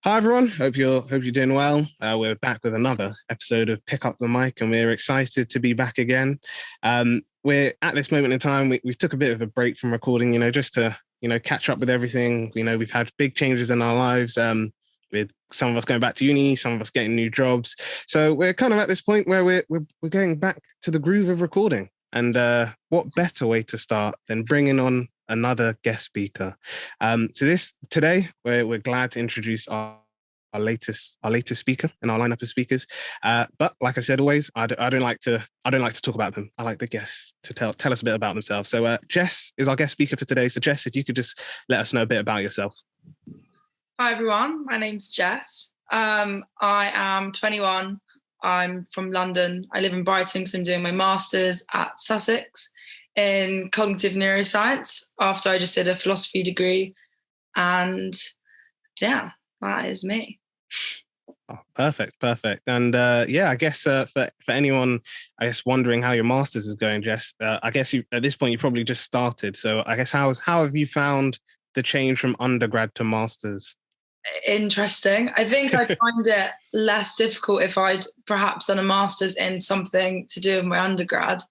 Hi everyone, hope you're doing well. We're back with another episode of Pick Up the Mic, and we're excited to be back again. We're at this moment in time, we took a bit of a break from recording, just to catch up with everything. We've had big changes in our lives, with some of us going back to uni, some of us getting new jobs. So we're kind of at this point where we're going back to the groove of recording. And what better way to start than bringing on another guest speaker? Today we're glad to introduce our latest speaker in our lineup of speakers. But like I said, always I don't like to talk about them. I like the guests to tell us a bit about themselves. So Jess is our guest speaker for today. So Jess, if you could just let us know a bit about yourself. Hi everyone, my name's Jess. I am 21. I'm from London. I live in Brighton because I'm doing my master's at Sussex in cognitive neuroscience after I just did a philosophy degree. And yeah, that is me. Oh, perfect. And I guess for anyone, wondering how your master's is going, Jess, I guess at this point you probably just started. So I guess how have you found the change from undergrad to master's? Interesting. I think I'd find it less difficult if I'd perhaps done a master's in something to do with my undergrad,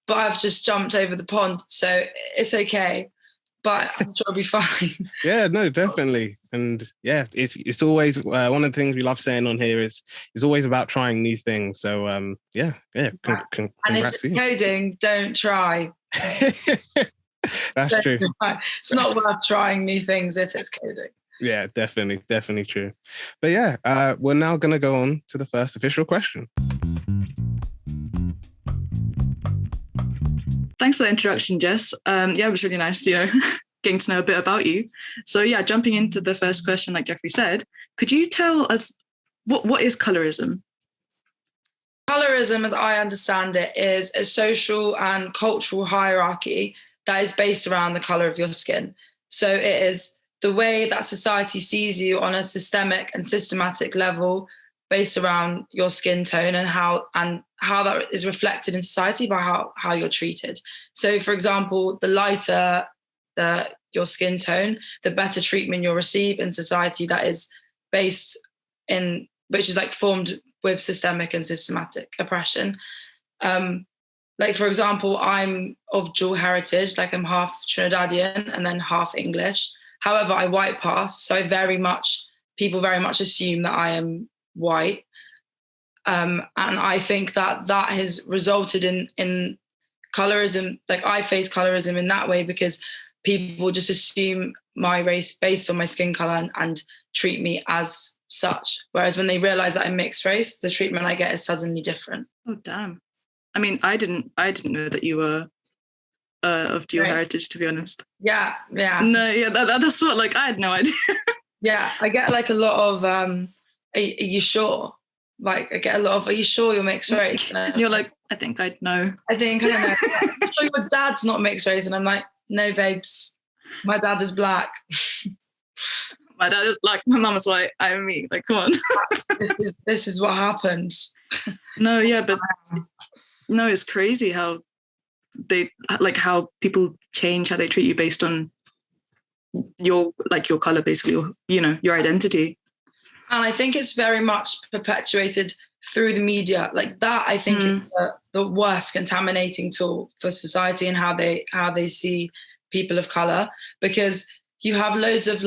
but I've just jumped over the pond, so it's okay. But I'm sure I'll be fine. Yeah, no, definitely. And yeah, it's always one of the things we love saying on here is always about trying new things. So and if it's coding, don't try. That's true. It's not worth trying new things if it's coding. Yeah, definitely true. But yeah, we're now going to go on to the first official question. Thanks for the introduction, Jess. It was really nice, getting to know a bit about you. So yeah, jumping into the first question, like Jeffrey said, could you tell us what is colorism? Colorism, as I understand it, is a social and cultural hierarchy that is based around the colour of your skin. So it is the way that society sees you on a systemic and systematic level based around your skin tone and how that is reflected in society by how you're treated. So, for example, the lighter your skin tone, the better treatment you'll receive in society that is which is like formed with systemic and systematic oppression. Like, for example, I'm of dual heritage, like I'm half Trinidadian and then half English. However, I white pass, so people very much assume that I am white. And I think that has resulted in colorism. Like, I face colorism in that way because people just assume my race based on my skin color and treat me as such. Whereas when they realize that I'm mixed race, the treatment I get is suddenly different. Oh, damn. I mean, I didn't know that you were of dual heritage, to be honest. Yeah. No, yeah, that's what, like, I had no idea. Yeah, I get like a lot of, are you sure? Like, I get a lot of, are you sure you're mixed race? You're like, I think I'd know. I think I know. I'm sure your dad's not mixed race. And I'm like, no, babes, my dad is black. My dad is black, my mum is white, I am me. Like, come on. This is what happens. No, yeah, but no, it's crazy how how people change how they treat you based on your color, basically, or your identity. And I think it's very much perpetuated through the media. Like, that I think is the worst contaminating tool for society and how they see people of color, because you have loads of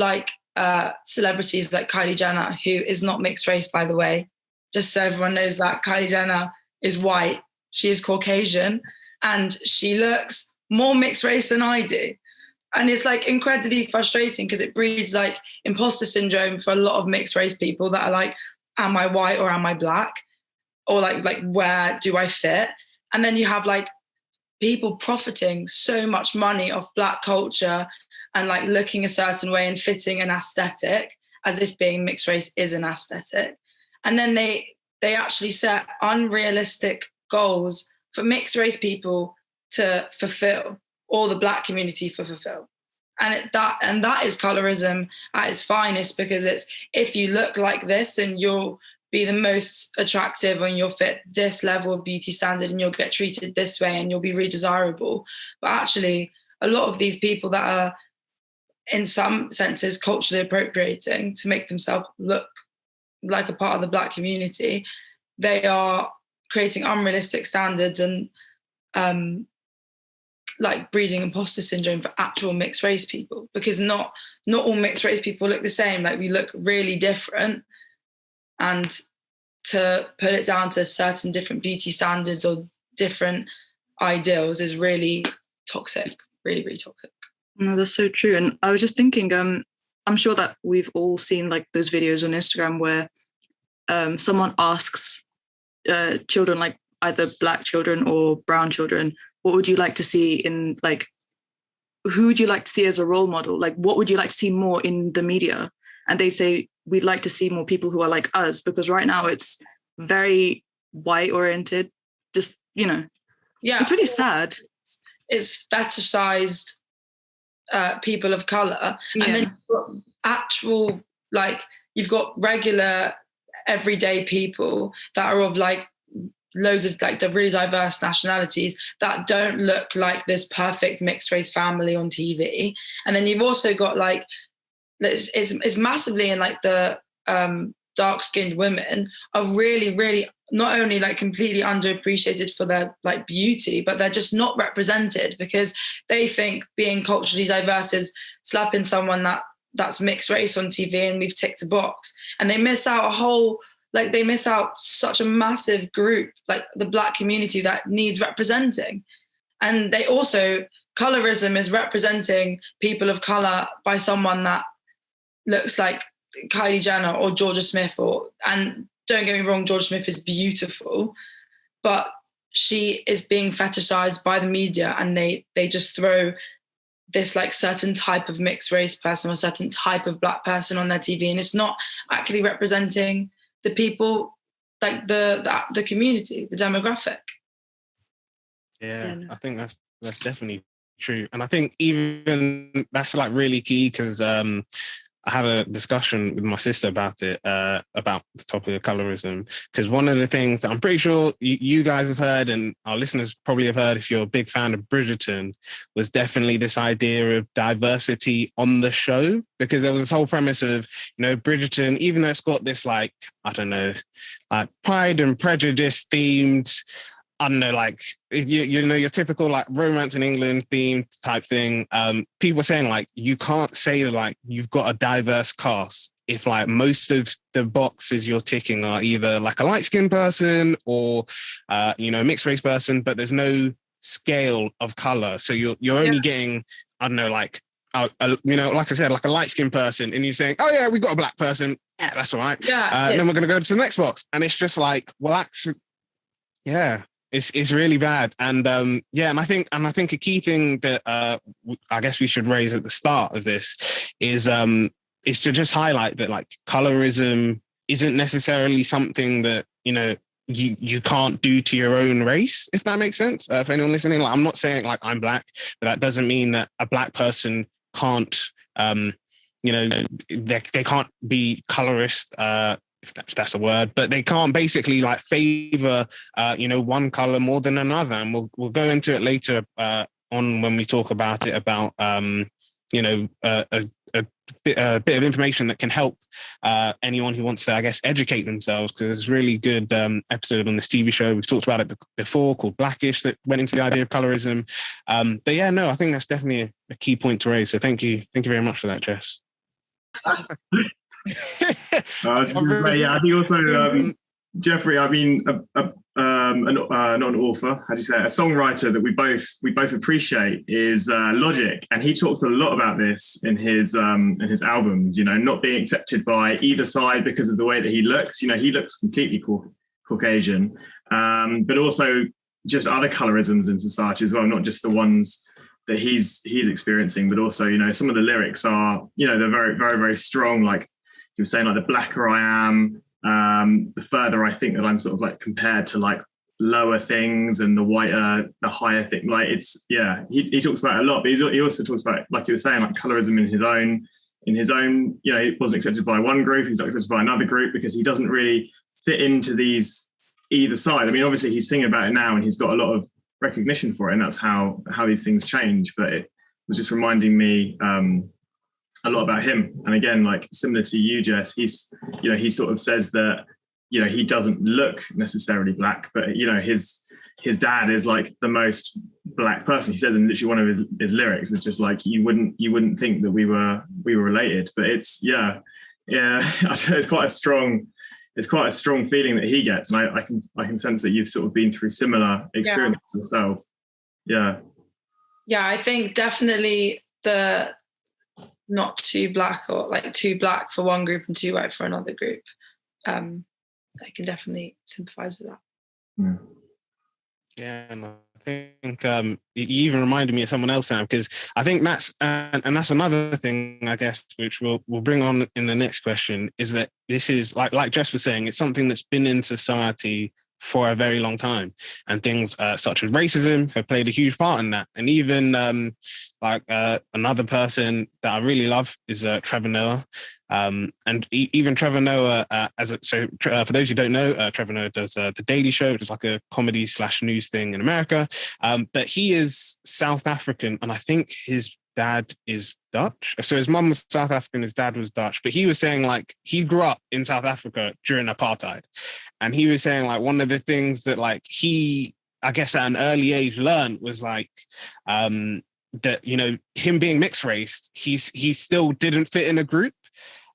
celebrities like Kylie Jenner, who is not mixed race, by the way, just so everyone knows that Kylie Jenner is white, she is Caucasian, and she looks more mixed race than I do. And it's like incredibly frustrating because it breeds like imposter syndrome for a lot of mixed race people that are like, am I white or am I black? Or like where do I fit? And then you have like people profiting so much money off black culture and like looking a certain way and fitting an aesthetic as if being mixed race is an aesthetic. And then they actually set unrealistic goals for mixed race people to fulfill, or the black community to fulfill. And that is colorism at its finest, because it's, if you look like this and you'll be the most attractive and you'll fit this level of beauty standard and you'll get treated this way and you'll be really desirable. But actually, a lot of these people that are in some senses culturally appropriating to make themselves look like a part of the Black community, they are creating unrealistic standards and like breeding imposter syndrome for actual mixed race people, because not all mixed race people look the same. Like, we look really different, and to put it down to certain different beauty standards or different ideals is really toxic, really, really toxic. No, that's so true. And I was just thinking, I'm sure that we've all seen like those videos on Instagram where someone asks children, like either Black children or brown children, what would you like to see in, like, who would you like to see as a role model? Like, what would you like to see more in the media? And they say, we'd like to see more people who are like us, because right now it's very white oriented. Just, you know, yeah, it's really sad. It's fetishized people of color, Yeah. and then you've got actual, like, you've got regular everyday people that are of like loads of like really diverse nationalities that don't look like this perfect mixed race family on TV. And then you've also got like, it's massively in like the dark-skinned women are really, really not only like completely underappreciated for their like beauty, but they're just not represented, because they think being culturally diverse is slapping someone that's mixed race on TV and we've ticked a box. And they miss out they miss out such a massive group, like the Black community, that needs representing. And they also, colorism is representing people of color by someone that looks like Kylie Jenner or Georgia Smith, and don't get me wrong, Georgia Smith is beautiful, but she is being fetishized by the media, and they just throw this like certain type of mixed race person or certain type of Black person on their TV, and it's not actually representing the people, like the community, the demographic. Yeah, I think that's definitely true. And I think even that's like really key, because I had a discussion with my sister about it, about the topic of colorism, because one of the things that I'm pretty sure you guys have heard, and our listeners probably have heard if you're a big fan of Bridgerton, was definitely this idea of diversity on the show, because there was this whole premise of, you know, Bridgerton, even though it's got this like, I don't know, like Pride and Prejudice themed, I don't know, like, you know, your typical like romance in England themed type thing. People are saying like, you can't say like you've got a diverse cast if like most of the boxes you're ticking are either like a light-skinned person or, you know, mixed race person, but there's no scale of color. So you're only getting, I don't know, like, you know, like I said, like a light-skinned person, and you're saying, oh yeah, we've got a Black person. Yeah, that's all right. Then we're going to go to the next box. And it's just like, well, actually, yeah. It's really bad. And and I think a key thing that I guess we should raise at the start of this is to just highlight that like colorism isn't necessarily something that, you know, you can't do to your own race, if that makes sense. For anyone listening, like, I'm not saying like I'm Black, but that doesn't mean that a Black person can't you know, they can't be colorist, if that's a word, but they can't basically like favor, you know, one color more than another. And we'll go into it later on when we talk about it, about, you know, a bit of information that can help anyone who wants to, I guess, educate themselves, because there's a really good episode on this TV show. We've talked about it before, called Blackish, that went into the idea of colorism. But yeah, no, I think that's definitely a key point to raise. So thank you very much for that, Jess. I was going to say, yeah, I think also, Jeffrey, I mean, not an author, how do you say it? A songwriter that we both appreciate is Logic, and he talks a lot about this in his albums. You know, not being accepted by either side because of the way that he looks. You know, he looks completely Caucasian, but also just other colorisms in society as well, not just the ones that he's experiencing, but also, you know, some of the lyrics are, you know, they're very, very, very strong. Like he was saying, like, the blacker I am, the further I think that I'm sort of like compared to like lower things, and the whiter, the higher thing. Like, it's, yeah, he talks about it a lot, but he also talks about, like you were saying, like colorism in his own, you know, he wasn't accepted by one group, he's not accepted by another group because he doesn't really fit into either side. I mean, obviously he's singing about it now and he's got a lot of recognition for it, and that's how these things change. But it was just reminding me a lot about him. And again, like similar to you, Jess, he sort of says that, he doesn't look necessarily black, but, his dad is like the most black person. He says in literally one of his lyrics, it's just like, you wouldn't think that we were related, but it's, it's quite a strong feeling that he gets. And I can sense that you've sort of been through similar experiences yourself. Yeah. Yeah, I think definitely the not too black, or like too black for one group and too white for another group. I can definitely sympathize with that. Yeah. Yeah, and I think you even reminded me of someone else now, because I think that's and that's another thing, I guess, which we'll bring on in the next question, is that this is like Jess was saying, it's something that's been in society for a very long time, and things such as racism have played a huge part in that. And even another person that I really love is Trevor Noah. And even Trevor Noah, for those who don't know, Trevor Noah does The Daily Show, which is like a comedy / news thing in America. But he is South African, and I think his dad is Dutch. So his mum was South African, his dad was Dutch. But he was saying like he grew up in South Africa during apartheid. And he was saying like one of the things that like he, I guess at an early age learned was like, that, him being mixed race, he still didn't fit in a group.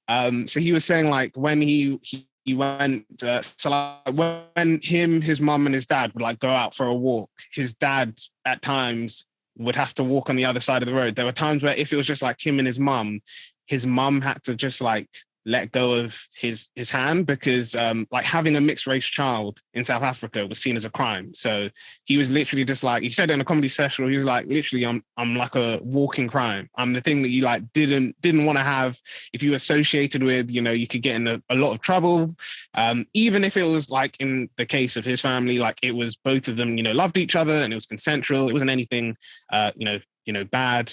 So he was saying like when he went, so like when his mum and his dad would like go out for a walk, his dad at times would have to walk on the other side of the road. There were times where if it was just like him and his mum had to just like let go of his hand, because like having a mixed race child in South Africa was seen as a crime. So he was literally just like, he said in a comedy session, he was like, literally, I'm like a walking crime. I'm the thing that you like didn't want to have. If you associated with, you could get in a lot of trouble. Even if it was like in the case of his family, like it was both of them, loved each other and it was consensual. It wasn't anything, bad.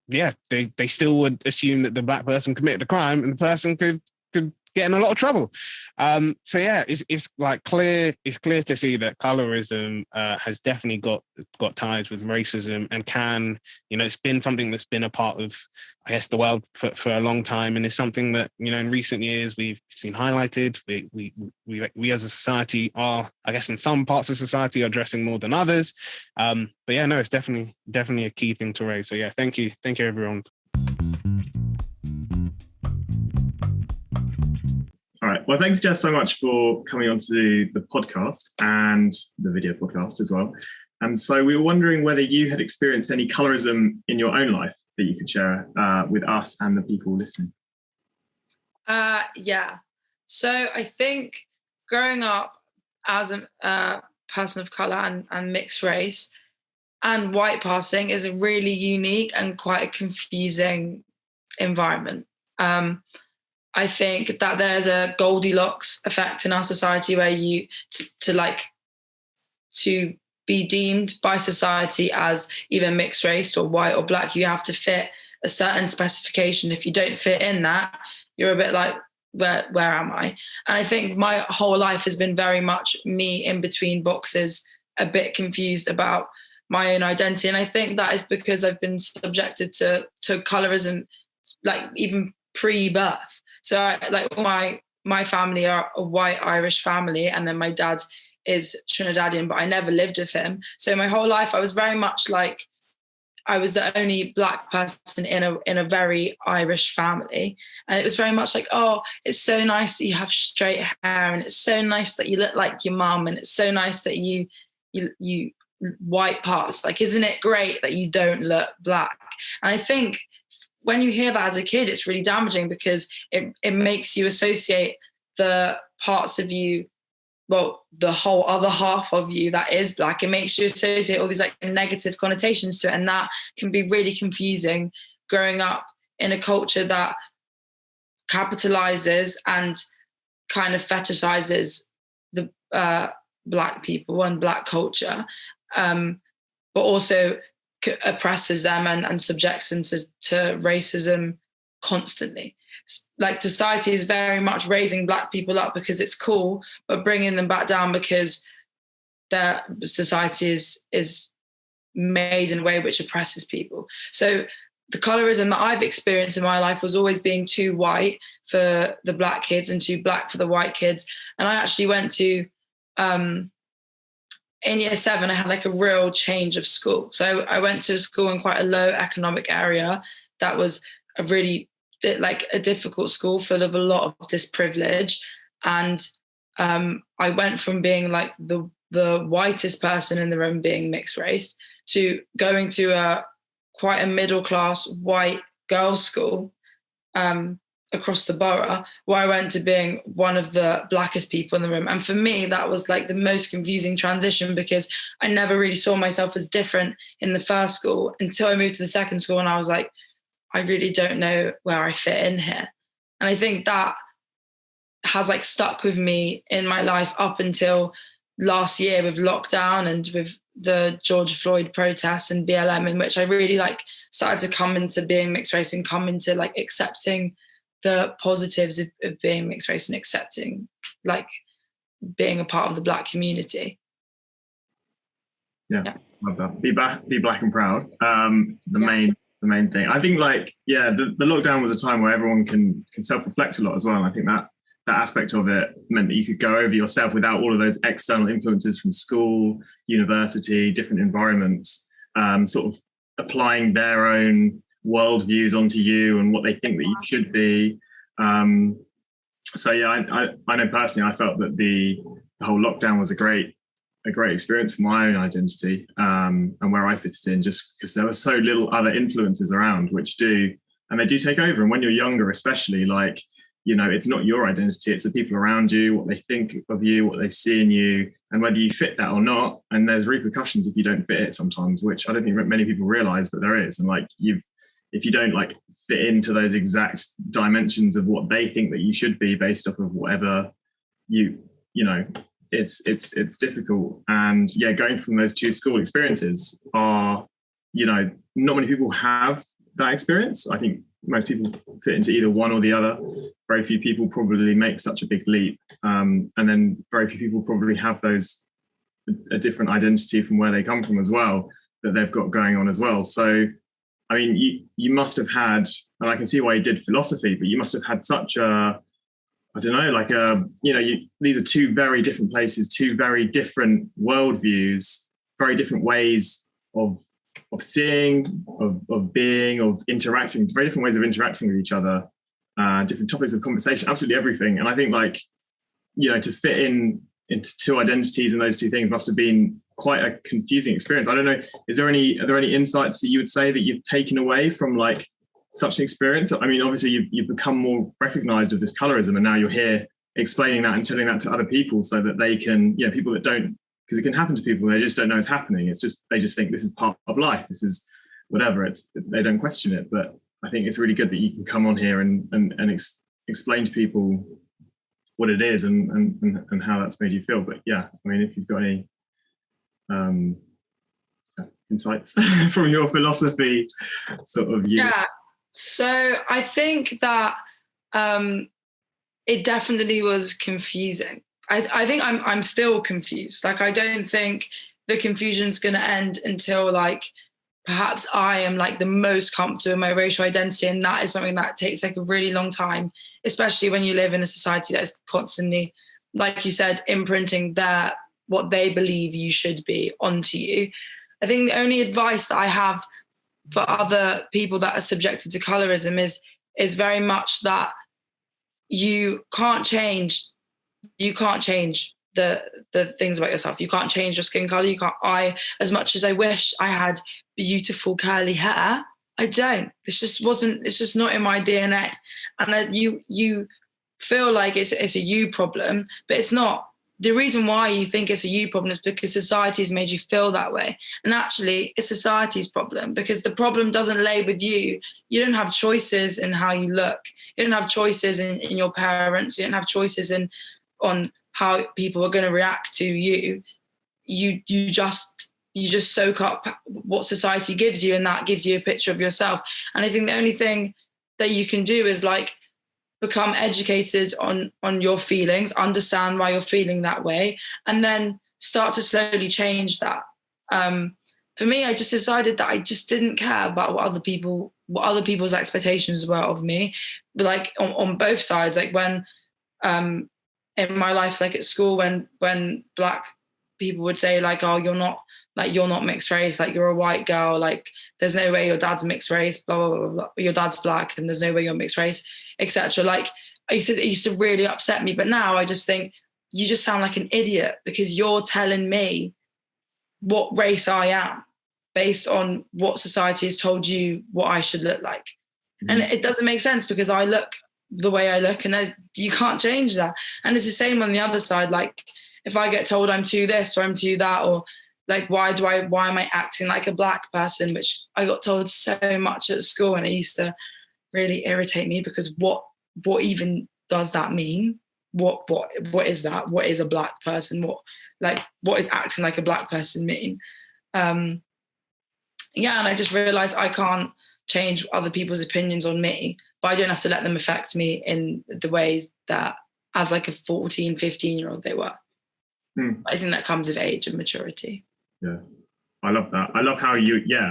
They still would assume that the black person committed a crime and the person could get in a lot of trouble. So yeah, it's like clear. It's clear to see that colorism has definitely got ties with racism, and can, it's been something that's been a part of, I guess, the world for a long time, and it's something that, in recent years we've seen highlighted. We as a society are, I guess, in some parts of society are addressing more than others. But yeah, no, it's definitely a key thing to raise. So yeah, thank you everyone. All right. Well, thanks, Jess, so much for coming on to the podcast and the video podcast as well. And so we were wondering whether you had experienced any colorism in your own life that you could share with us and the people listening. Yeah. So I think growing up as a person of colour and mixed race and white passing is a really unique and quite a confusing environment. I think that there's a Goldilocks effect in our society where you to be deemed by society as either mixed race or white or black, you have to fit a certain specification. If you don't fit in that, you're a bit like, where am I? And I think my whole life has been very much me in between boxes, a bit confused about my own identity. And I think that is because I've been subjected to colorism, like even pre-birth. So my family are a white Irish family, and then my dad is Trinidadian, but I never lived with him. So my whole life I was very much like I was the only black person in a very Irish family. And it was very much like, oh, it's so nice that you have straight hair, and it's so nice that you look like your mum, and it's so nice that you white pass. Like, isn't it great that you don't look black? And I think when you hear that as a kid, it's really damaging, because it makes you associate the parts of you, well, the whole other half of you that is black. It makes you associate all these like negative connotations to it. And that can be really confusing growing up in a culture that capitalizes and kind of fetishizes the black people and black culture, but also oppresses them and subjects them to racism constantly. Like, society is very much raising black people up because it's cool, but bringing them back down because their society is made in a way which oppresses people. So the colorism that I've experienced in my life was always being too white for the black kids and too black for the white kids. And I actually went to, in year 7, I had like a real change of school. So I went to a school in quite a low economic area that was a really like a difficult school full of a lot of disprivilege. And I went from being like the whitest person in the room being mixed race to going to quite a middle-class white girls' school across the borough, where I went to being one of the blackest people in the room. And for me, that was like the most confusing transition, because I never really saw myself as different in the first school until I moved to the second school, and I was like, I really don't know where I fit in here. And I think that has like stuck with me in my life up until last year with lockdown and with the George Floyd protests and BLM, in which I really like started to come into being mixed race and come into like accepting the positives of being mixed race and accepting like being a part of the black community. Yeah. Love that. Be black and proud. The main thing. I think like, the lockdown was a time where everyone can self-reflect a lot as well. And I think that aspect of it meant that you could go over yourself without all of those external influences from school, university, different environments, sort of applying their own worldviews onto you and what they think that you should be. So yeah, I know personally, I felt that the whole lockdown was a great experience for my own identity, and where I fitted in, just because there were so little other influences around, which do take over. And when you're younger, especially, like, you know, it's not your identity, it's the people around you, what they think of you, what they see in you, and whether you fit that or not. And there's repercussions if you don't fit it sometimes, which I don't think many people realize, but there is. And like, if you don't like fit into those exact dimensions of what they think that you should be based off of whatever you know, it's difficult. And yeah, going from those two school experiences are, you know, not many people have that experience. I think most people fit into either one or the other. Very few people probably make such a big leap. And then very few people probably have a different identity from where they come from as well, that they've got going on as well. So, I mean, you must have had, and I can see why you did philosophy, but you must have had such a, I don't know, like these are two very different places, two very different worldviews, very different ways of seeing, of being, of interacting, very different ways of interacting with each other, different topics of conversation, absolutely everything. And I think, like, you know, to fit into two identities and those two things must have been quite a confusing experience. I don't know, are there any insights that you would say that you've taken away from like such an experience? I mean, obviously you've become more recognized of this colorism, and now you're here explaining that and telling that to other people so that they can, you know, people that don't, because it can happen to people, they just don't know it's happening. It's just, they just think this is part of life. This is whatever. They don't question it. But I think it's really good that you can come on here and explain to people what it is and how that's made you feel. But yeah, I mean, if you've got any insights from your philosophy sort of view. Yeah. So I think that it definitely was confusing. I think I'm still confused. Like, I don't think the confusion's going to end until like perhaps I am like the most comfortable in my racial identity, and that is something that takes like a really long time, especially when you live in a society that is constantly, like you said, imprinting what they believe you should be onto you. I think the only advice that I have for other people that are subjected to colorism is very much that you can't change the things about yourself. You can't change your skin color. As much as I wish I had beautiful curly hair, I don't. It's just not in my DNA. And you feel like it's a you problem, but it's not. The reason why you think it's a you problem is because society has made you feel that way. And actually, it's society's problem, because the problem doesn't lay with you. You don't have choices in how you look. You don't have choices in your parents. You don't have choices on how people are going to react to you. You just soak up what society gives you, and that gives you a picture of yourself. And I think the only thing that you can do is like become educated on your feelings, understand why you're feeling that way, and then start to slowly change that. For me, I just decided that I just didn't care about what other people what other people's expectations were of me, but like on both sides. Like when in my life, like at school, when Black people would say like, oh, you're not mixed race, like you're a white girl, like there's no way your dad's mixed race, blah blah blah, blah. Your dad's Black and there's no way you're mixed race, etc. Like it used to really upset me, but now I just think you just sound like an idiot because you're telling me what race I am based on what society has told you what I should look like. And it doesn't make sense because I look the way I look and you can't change that. And it's the same on the other side. Like if I get told I'm too this or I'm too that, or like, why am I acting like a Black person, which I got told so much at school, and it used to really irritate me because what even does that mean? What is that? What is a Black person? What is acting like a Black person mean? And I just realized I can't change other people's opinions on me, but I don't have to let them affect me in the ways that as like a 14, 15-year-old they were. I think that comes with age and maturity. Yeah, I love that. I love how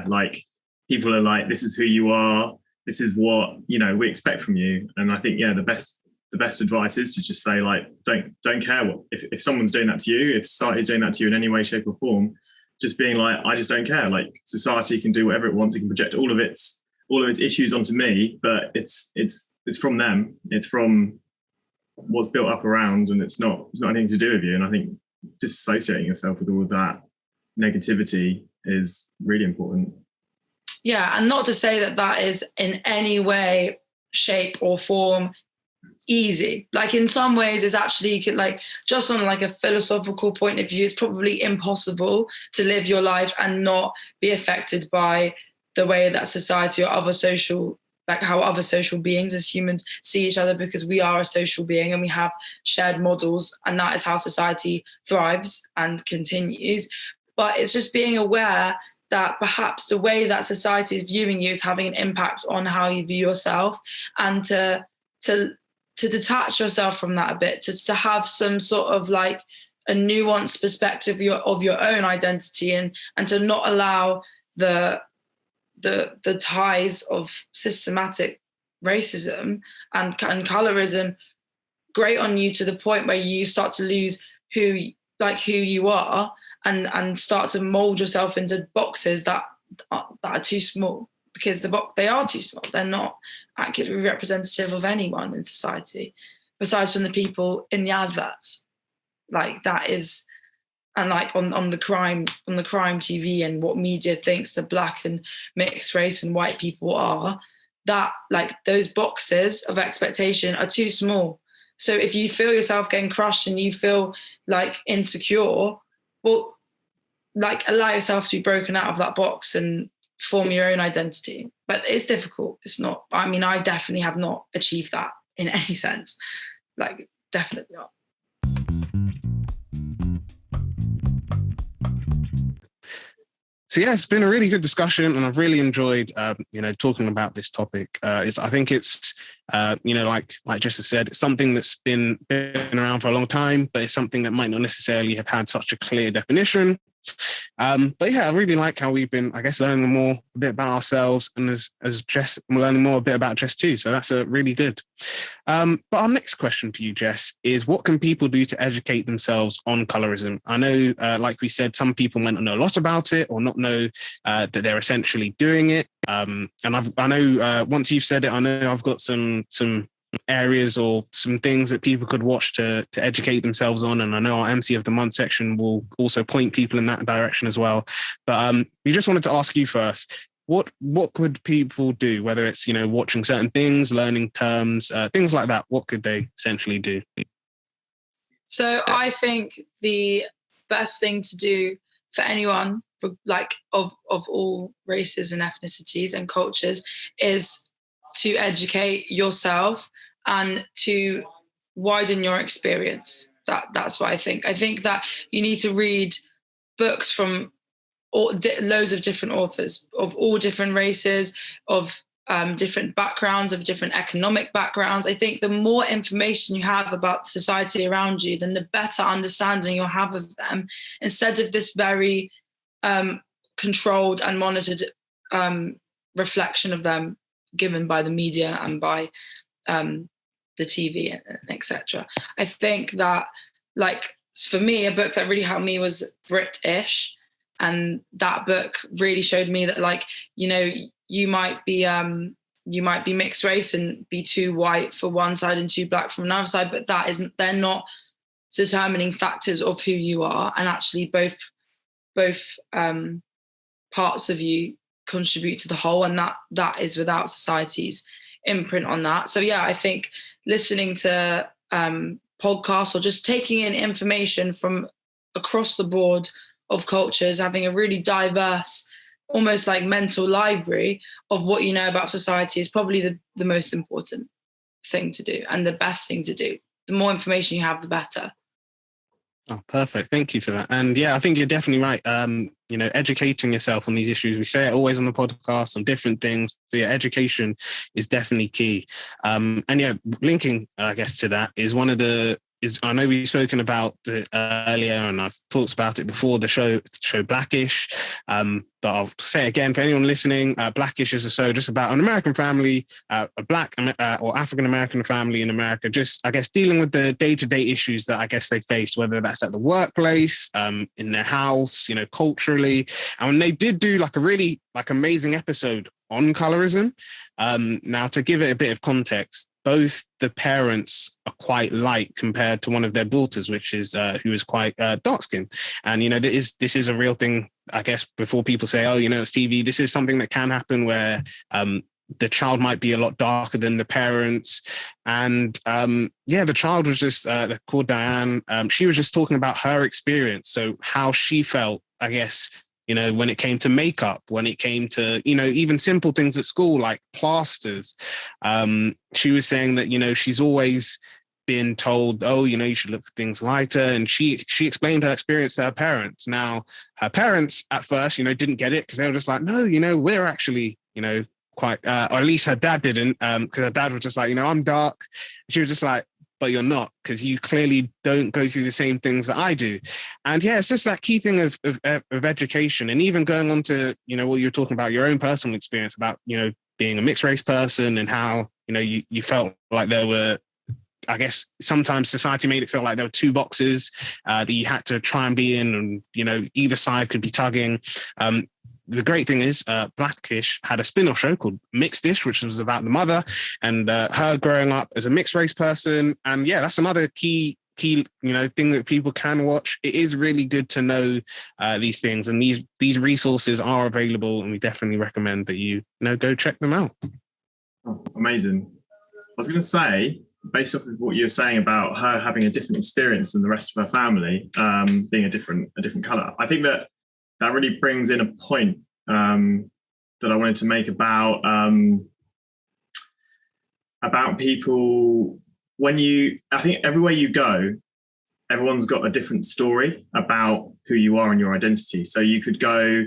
like people are like, this is who you are. This is what, we expect from you. And I think, the best advice is to just say like, don't care what, if someone's doing that to you, if society's doing that to you in any way, shape or form, just being like, I just don't care. Like society can do whatever it wants. It can project all of its issues onto me, but it's from them. It's from what's built up around, and it's not anything to do with you. And I think disassociating yourself with all of that negativity is really important. Yeah, and not to say that is in any way, shape or form easy. Like in some ways it's actually like just on like a philosophical point of view, it's probably impossible to live your life and not be affected by the way that society or other social, like how other social beings as humans see each other, because we are a social being and we have shared models, and that is how society thrives and continues. But it's just being aware that perhaps the way that society is viewing you is having an impact on how you view yourself, and to detach yourself from that a bit, to have some sort of like a nuanced perspective of your own identity, and to not allow the ties of systematic racism and colorism grate on you to the point where you start to lose who you are, and start to mold yourself into boxes that are too small, because they are too small. They're not accurately representative of anyone in society, besides from the people in the adverts. Like that is, and like on the crime TV and what media thinks the Black and mixed race and white people are, that like those boxes of expectation are too small. So if you feel yourself getting crushed and you feel like insecure, well, like allow yourself to be broken out of that box and form your own identity. But it's difficult. It's not, I mean, I definitely have not achieved that in any sense. Like, definitely not. So yeah, it's been a really good discussion, and I've really enjoyed, talking about this topic. I think it's, like Jess has said, it's something that's been around for a long time, but it's something that might not necessarily have had such a clear definition. But yeah, I really like how we've been, I guess, learning more a bit about ourselves, and as Jess, we're learning more a bit about Jess too. So that's really good. But our next question for you, Jess, is what can people do to educate themselves on colorism? I know, like we said, some people might not know a lot about it or not know that they're essentially doing it. And I know once you've said it, I know I've got some areas or some things that people could watch to educate themselves on, and I know our MC of the Month section will also point people in that direction as well. But we just wanted to ask you first, what could people do, whether it's watching certain things, learning terms, things like that? What could they essentially do? So I think the best thing to do for anyone, like of all races and ethnicities and cultures, is to educate yourself and to widen your experience. That's what I think. I think that you need to read books from loads of different authors of all different races, of different backgrounds, of different economic backgrounds. I think the more information you have about the society around you, then the better understanding you'll have of them, instead of this very controlled and monitored reflection of them given by the media and by the TV and etc. I think that, like, for me, a book that really helped me was British, and that book really showed me that, like, you know, you might be mixed race and be too white for one side and too black from another side, but they're not determining factors of who you are, and actually both parts of you contribute to the whole, and that is without society's imprint on that. So yeah, I think listening to podcasts or just taking in information from across the board of cultures, having a really diverse, almost like mental library of what you know about society is probably the most important thing to do and the best thing to do. The more information you have, the better. Oh, perfect. Thank you for that. And yeah, I think you're definitely right. You know, educating yourself on these issues. We say it always on the podcast on different things. But yeah, education is definitely key. And yeah, linking, I guess, to that is I know we've spoken about it earlier, and I've talked about it before, the show Blackish. But I'll say it again for anyone listening, Blackish is a show just about an American family, a Black or African-American family in America, just, I guess, dealing with the day-to-day issues that I guess they faced, whether that's at the workplace, in their house, you know, culturally. And when they did do like a really like amazing episode on colorism, now to give it a bit of context, both the parents are quite light compared to one of their daughters, which is who is quite dark skinned. And, you know, this is a real thing, I guess, before people say, oh, you know, it's TV, this is something that can happen where the child might be a lot darker than the parents. And yeah, the child was just called Diane. She was just talking about her experience. So how she felt, I guess, you know, when it came to makeup, when it came to, you know, even simple things at school like plasters. She was saying that, you know, she's always been told, oh, you know, you should look for things lighter. And she explained her experience to her parents. Now, her parents at first, you know, didn't get it because they were just like, no, you know, we're actually, you know, quite, or at least her dad didn't, because her dad was just like, you know, I'm dark. She was just like, but you're not, because you clearly don't go through the same things that I do. And yeah, it's just that key thing of education, and even going on to, you know, what you're talking about, your own personal experience about, you know, being a mixed race person and how, you know, you felt like there were, I guess sometimes society made it feel like there were two boxes that you had to try and be in, and, you know, either side could be tugging. The great thing is Blackish had a spin-off show called Mixed-ish, which was about the mother and her growing up as a mixed race person. And yeah, that's another key, you know, thing that people can watch. It is really good to know these things, and these resources are available, and we definitely recommend that you know, go check them out. Oh, amazing. I was going to say, based off of what you were saying about her having a different experience than the rest of her family, being a different color, I think that really brings in a point that I wanted to make about people. I think everywhere you go, everyone's got a different story about who you are and your identity. So you could go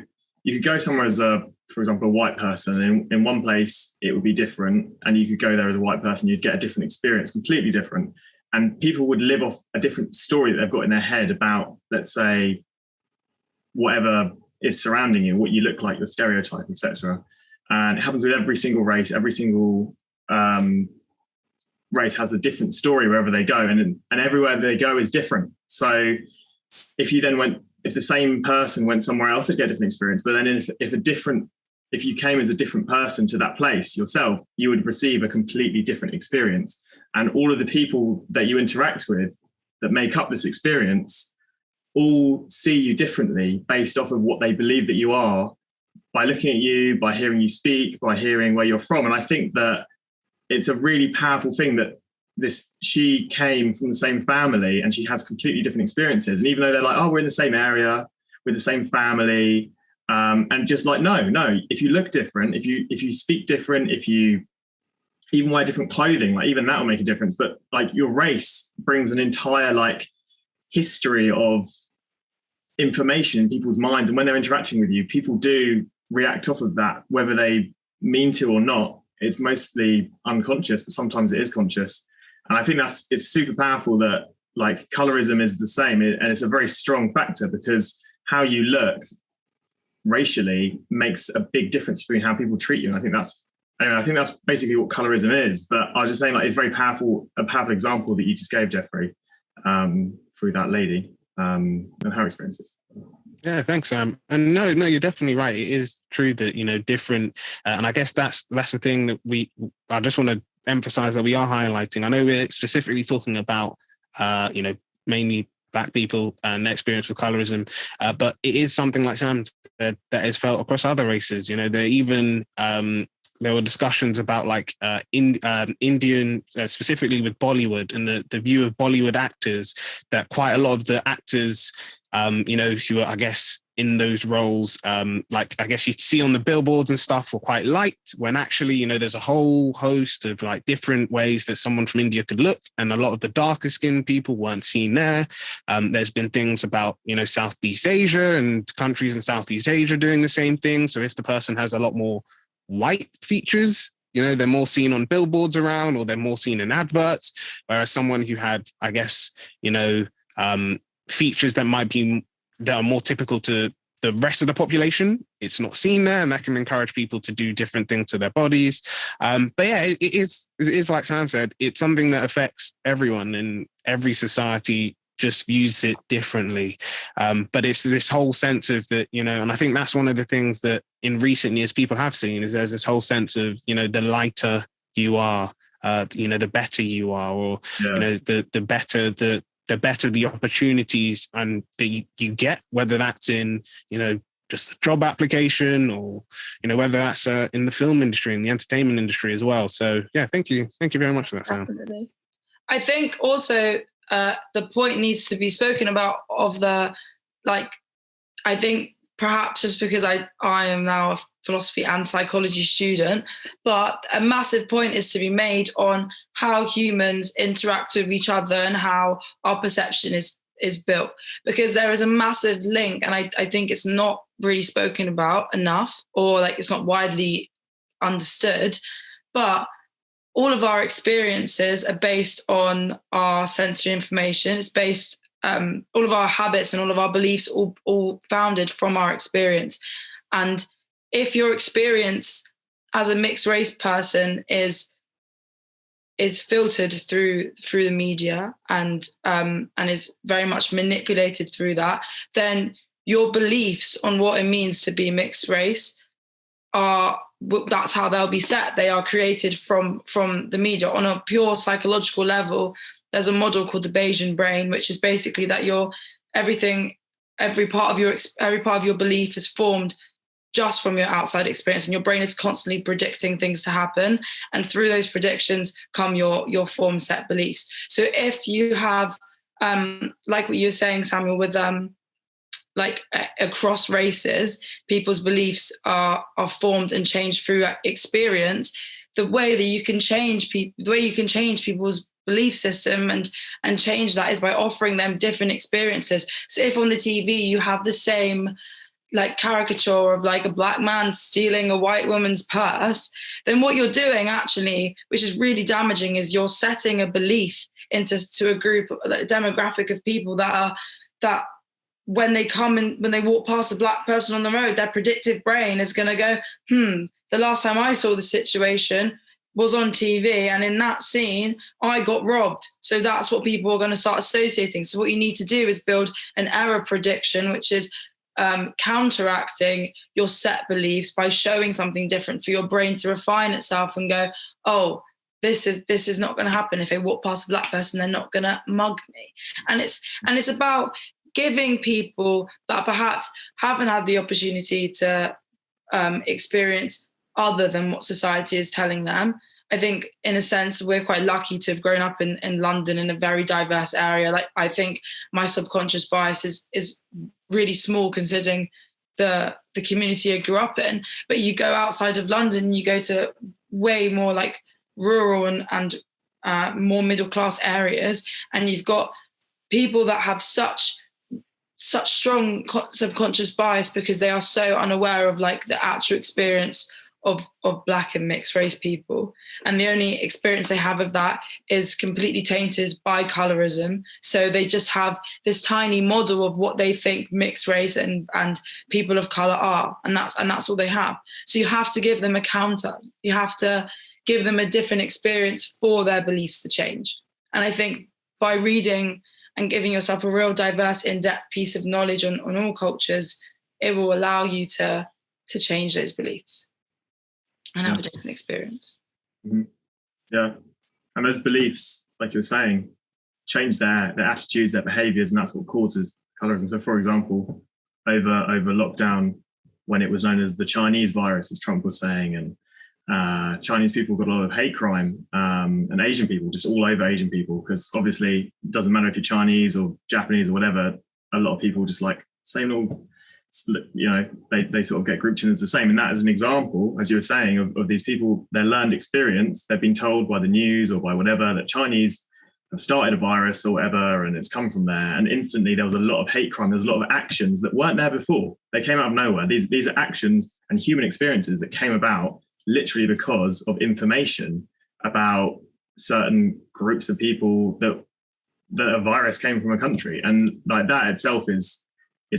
somewhere as for example, a white person, and in one place it would be different, and you could go there as a white person, you'd get a different experience, completely different. And people would live off a different story that they've got in their head about, let's say, whatever is surrounding you, what you look like, your stereotype, etc. And it happens with every single race. Every single race has a different story wherever they go, and everywhere they go is different. So if the same person went somewhere else, they'd get a different experience. But then if you came as a different person to that place yourself, you would receive a completely different experience. And all of the people that you interact with that make up this experience all see you differently based off of what they believe that you are, by looking at you, by hearing you speak, by hearing where you're from. And I think that it's a really powerful thing that she came from the same family and she has completely different experiences. And even though they're like, oh, we're in the same area, with the same family, and just like, no, if you look different, if you speak different, if you even wear different clothing, like even that will make a difference. But like your race brings an entire like history of information in people's minds, and when they're interacting with you, people do react off of that, whether they mean to or not. It's mostly unconscious, but sometimes it is conscious. And I think it's super powerful that like colorism is the same, and it's a very strong factor, because how you look racially makes a big difference between how people treat you. And I think that's And I think that's basically what colorism is. But I was just saying, like, it's very powerful, a powerful example that you just gave, Jeffrey, through that lady and her experiences. Yeah, thanks, Sam. And no, you're definitely right. It is true that, you know, different, and I guess that's the thing that I just want to emphasize that we are highlighting. I know we're specifically talking about, you know, mainly Black people and their experience with colorism, but it is something like Sam said that is felt across other races. You know, there were discussions about like Indian, specifically with Bollywood and the view of Bollywood actors, that quite a lot of the actors, you know, who are, I guess, in those roles, like I guess you see on the billboards and stuff, were quite liked, when actually, you know, there's a whole host of like different ways that someone from India could look, and a lot of the darker skinned people weren't seen there. There's been things about, you know, Southeast Asia and countries in Southeast Asia doing the same thing. So if the person has a lot more white features, you know, they're more seen on billboards around, or they're more seen in adverts, whereas someone who had, I guess, you know, features that are more typical to the rest of the population, it's not seen there, and that can encourage people to do different things to their bodies. But yeah, it is like Sam said, it's something that affects everyone, and every society just views it differently. But it's this whole sense of that, you know, and I think that's one of the things that in recent years people have seen, is there's this whole sense of, you know, the lighter you are, you know, the better you are, or, you know, the better the opportunities and that you get, whether that's in, you know, just the job application, or, you know, whether that's in the film industry and the entertainment industry as well. So yeah, thank you very much for that, Sam. Definitely. I think also the point needs to be spoken about of the, like, I think perhaps just because I am now a philosophy and psychology student, but a massive point is to be made on how humans interact with each other and how our perception is built, because there is a massive link, and I think it's not really spoken about enough, or like it's not widely understood, but all of our experiences are based on our sensory information. It's based all of our habits and all of our beliefs all founded from our experience. And if your experience as a mixed race person is filtered through the media and is very much manipulated through that, then your beliefs on what it means to be mixed race that's how they'll be set. They are created from the media. On a pure psychological level, there's a model called the Bayesian Brain, which is basically that every part of your belief is formed just from your outside experience, and your brain is constantly predicting things to happen, and through those predictions come your formed set beliefs. So if you have, like what you were saying, Samuel, with like across races, people's beliefs are formed and changed through experience. The way you can change people's belief system and change that is by offering them different experiences. So if on the TV you have the same like caricature of like a black man stealing a white woman's purse, then what you're doing actually, which is really damaging, is you're setting a belief into a group, a demographic of people that when they walk past a black person on the road, their predictive brain is going to go, the last time I saw the situation was on TV, and in that scene, I got robbed. So that's what people are going to start associating. So what you need to do is build an error prediction, which is counteracting your set beliefs by showing something different for your brain to refine itself and go, oh, this is not going to happen. If I walk past a black person, they're not going to mug me. And it's about giving people that perhaps haven't had the opportunity to experience other than what society is telling them. I think in a sense, we're quite lucky to have grown up in London in a very diverse area. Like, I think my subconscious bias is really small considering the community I grew up in. But you go outside of London, you go to way more like rural and more middle class areas, and you've got people that have such strong subconscious bias because they are so unaware of like the actual experience of Black and mixed race people. And the only experience they have of that is completely tainted by colorism. So they just have this tiny model of what they think mixed race and people of color are. And that's all they have. So you have to give them a counter. You have to give them a different experience for their beliefs to change. And I think by reading and giving yourself a real diverse, in-depth piece of knowledge on all cultures, it will allow you to change those beliefs and have a different experience. Mm-hmm. Yeah. And those beliefs, like you were saying, change their attitudes, their behaviors, and that's what causes colorism. So, for example, over lockdown, when it was known as the Chinese virus, as Trump was saying, and Chinese people got a lot of hate crime, and Asian people, just all over Asian people, because obviously it doesn't matter if you're Chinese or Japanese or whatever, a lot of people just like same old, you know, they sort of get grouped in as the same. And that is an example, as you were saying, of these people, their learned experience. They've been told by the news or by whatever that Chinese have started a virus or whatever, and it's come from there. And instantly there was a lot of hate crime. There was a lot of actions that weren't there before. They came out of nowhere. These are actions and human experiences that came about literally because of information about certain groups of people that a virus came from a country. And like that itself is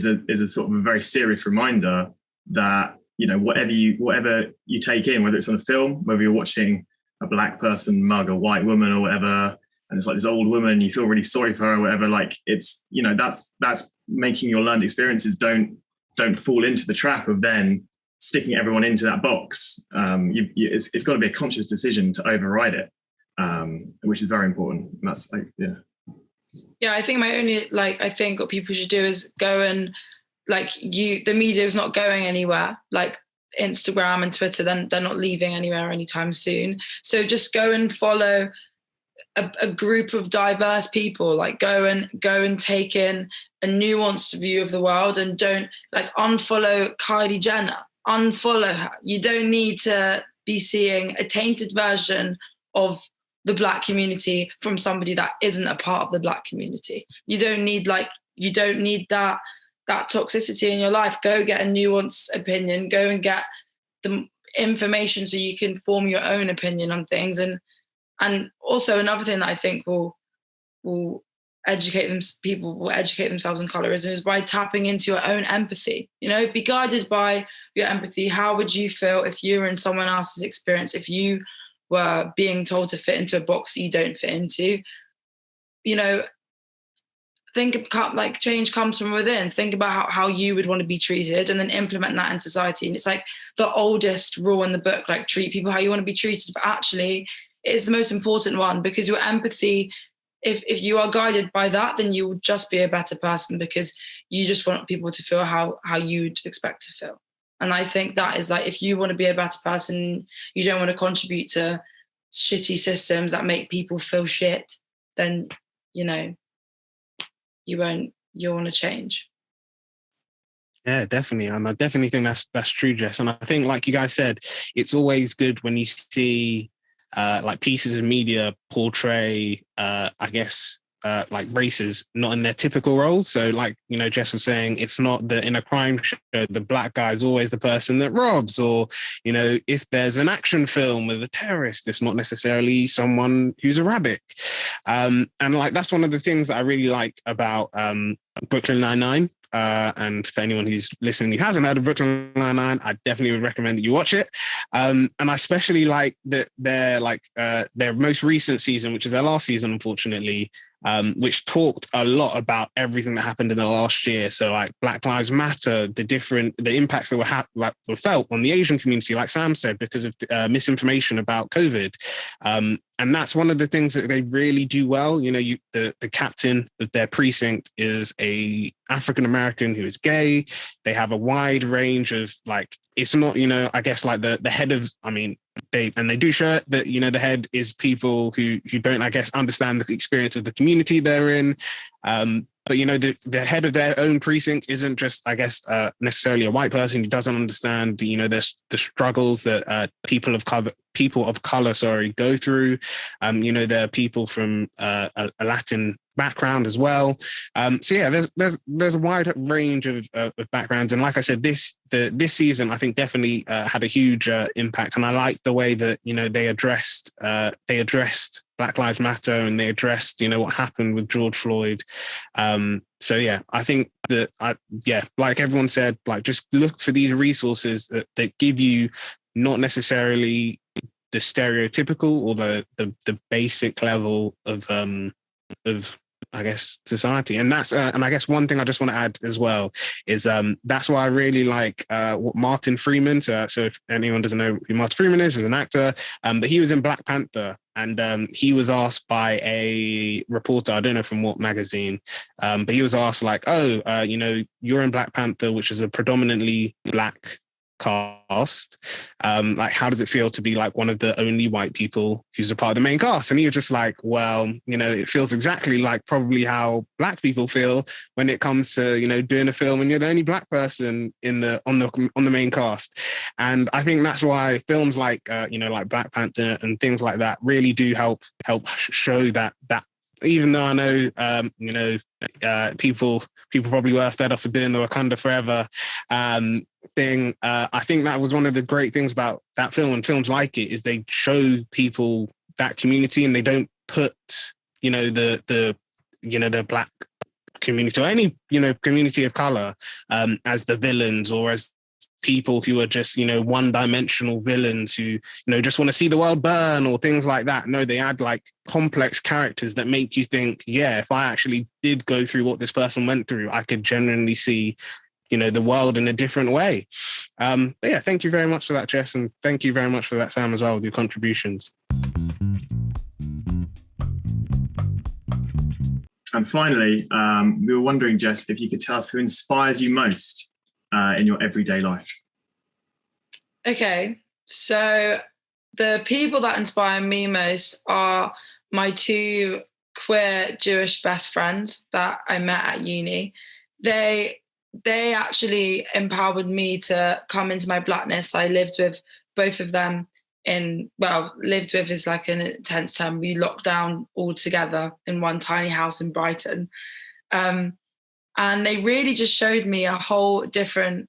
a sort of a very serious reminder that, you know, whatever you take in, whether it's on a film, whether you're watching a Black person mug a white woman or whatever, and it's like this old woman, you feel really sorry for her or whatever, like it's, you know, that's making your learned experiences don't fall into the trap of then sticking everyone into that box. It's got to be a conscious decision to override it, which is very important. And that's like, yeah. Yeah, I think I think what people should do is go and the media is not going anywhere. Like Instagram and Twitter, then they're not leaving anywhere anytime soon. So just go and follow a group of diverse people. Like go and take in a nuanced view of the world, and don't unfollow Kylie Jenner. Unfollow her. You don't need to be seeing a tainted version of the Black community from somebody that isn't a part of the Black community. You don't need that toxicity in your life. Go get a nuanced opinion. Go and get the information so you can form your own opinion on things. And also another thing that I think will people will educate themselves on colorism is by tapping into your own empathy. You know, be guided by your empathy. How would you feel if you were in someone else's experience, if you were being told to fit into a box that you don't fit into? You know, change comes from within. Think about how you would want to be treated, and then implement that in society. And it's like the oldest rule in the book, like treat people how you want to be treated, but actually it is the most important one, because your empathy, if you are guided by that, then you will just be a better person, because you just want people to feel how you'd expect to feel. And I think that is like, if you want to be a better person, you don't want to contribute to shitty systems that make people feel shit, then, you know, you'll want to change. Yeah, definitely. And I definitely think that's true, Jess. And I think, like you guys said, it's always good when you see pieces of media portray, like races not in their typical roles. So like, you know, Jess was saying, it's not that in a crime show, the Black guy is always the person that robs, or, you know, if there's an action film with a terrorist, it's not necessarily someone who's Arabic. And like, that's one of the things that I really like about Brooklyn Nine-Nine. And for anyone who's listening who hasn't heard of Brooklyn Nine-Nine, I definitely would recommend that you watch it. And I especially like their most recent season, which is their last season, unfortunately, which talked a lot about everything that happened in the last year. So like Black Lives Matter, the impacts that were felt on the Asian community, like Sam said, because of misinformation about COVID. And that's one of the things that they really do well. You know, the captain of their precinct is a African-American who is gay. They have a wide range of it's not, you know, I guess like the head of, I mean, they do show it, that, you know, the head is people who don't, I guess, understand the experience of the community they're in. But, you know, the head of their own precinct isn't just, I guess, necessarily a white person who doesn't understand, you know, the struggles that people of color go through. You know, there are people from a Latin background as well. So yeah, there's a wide range of backgrounds, and like I said, this season I think definitely had a huge impact, and I liked the way that they addressed Black Lives Matter, and they addressed what happened with George Floyd. So yeah, I think that like everyone said, like just look for these resources that give you not necessarily the stereotypical or the basic level of I guess society. And that's and I guess one thing I just want to add as well is that's why I really like what Martin Freeman, so if anyone doesn't know who Martin Freeman is, he's an actor, but he was in Black Panther, and he was asked by a reporter, I don't know from what magazine, but he was asked like, you're in Black Panther, which is a predominantly Black cast, like how does it feel to be like one of the only white people who's a part of the main cast? And he was just like, well, it feels exactly like probably how Black people feel when it comes to doing a film and you're the only Black person on the main cast. And I think that's why films like like Black Panther and things like that really do help show that even though I know people probably were fed up of doing the Wakanda Forever thing. I think that was one of the great things about that film and films like it is they show people that community, and they don't put the Black community or any community of color as the villains or as people who are just one-dimensional villains who just want to see the world burn or things like that. No, they add like complex characters that make you think, yeah, if I actually did go through what this person went through, I could genuinely see the world in a different way. But yeah, thank you very much for that, Jess, and thank you very much for that, Sam, as well, with your contributions. And finally, we were wondering, Jess, if you could tell us who inspires you most in your everyday life. Okay, so the people that inspire me most are my two queer Jewish best friends that I met at uni. They actually empowered me to come into my Blackness. I lived with both of them lived with is like an intense term. We locked down all together in one tiny house in Brighton. And they really just showed me a whole different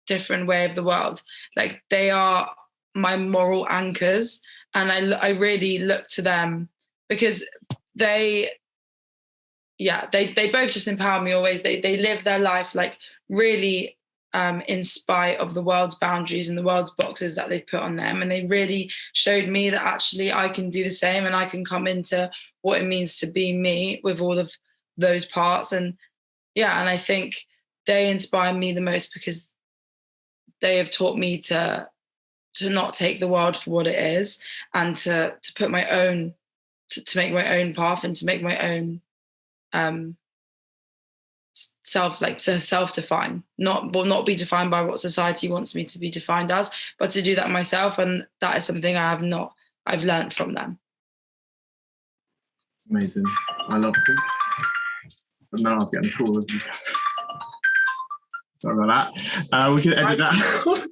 way of the world. Like they are my moral anchors. And I really look to them because they both just empower me always. They live their life like really in spite of the world's boundaries and the world's boxes that they've put on them. And they really showed me that actually I can do the same and I can come into what it means to be me with all of those parts. And I think they inspire me the most because they have taught me to not take the world for what it is and to put my own, to make my own path and to make my own self-define, not be defined by what society wants me to be defined as, but to do that myself. And that is something I've learned from them. Amazing. I love them. But now I was getting calls. Sorry about that. We can edit that.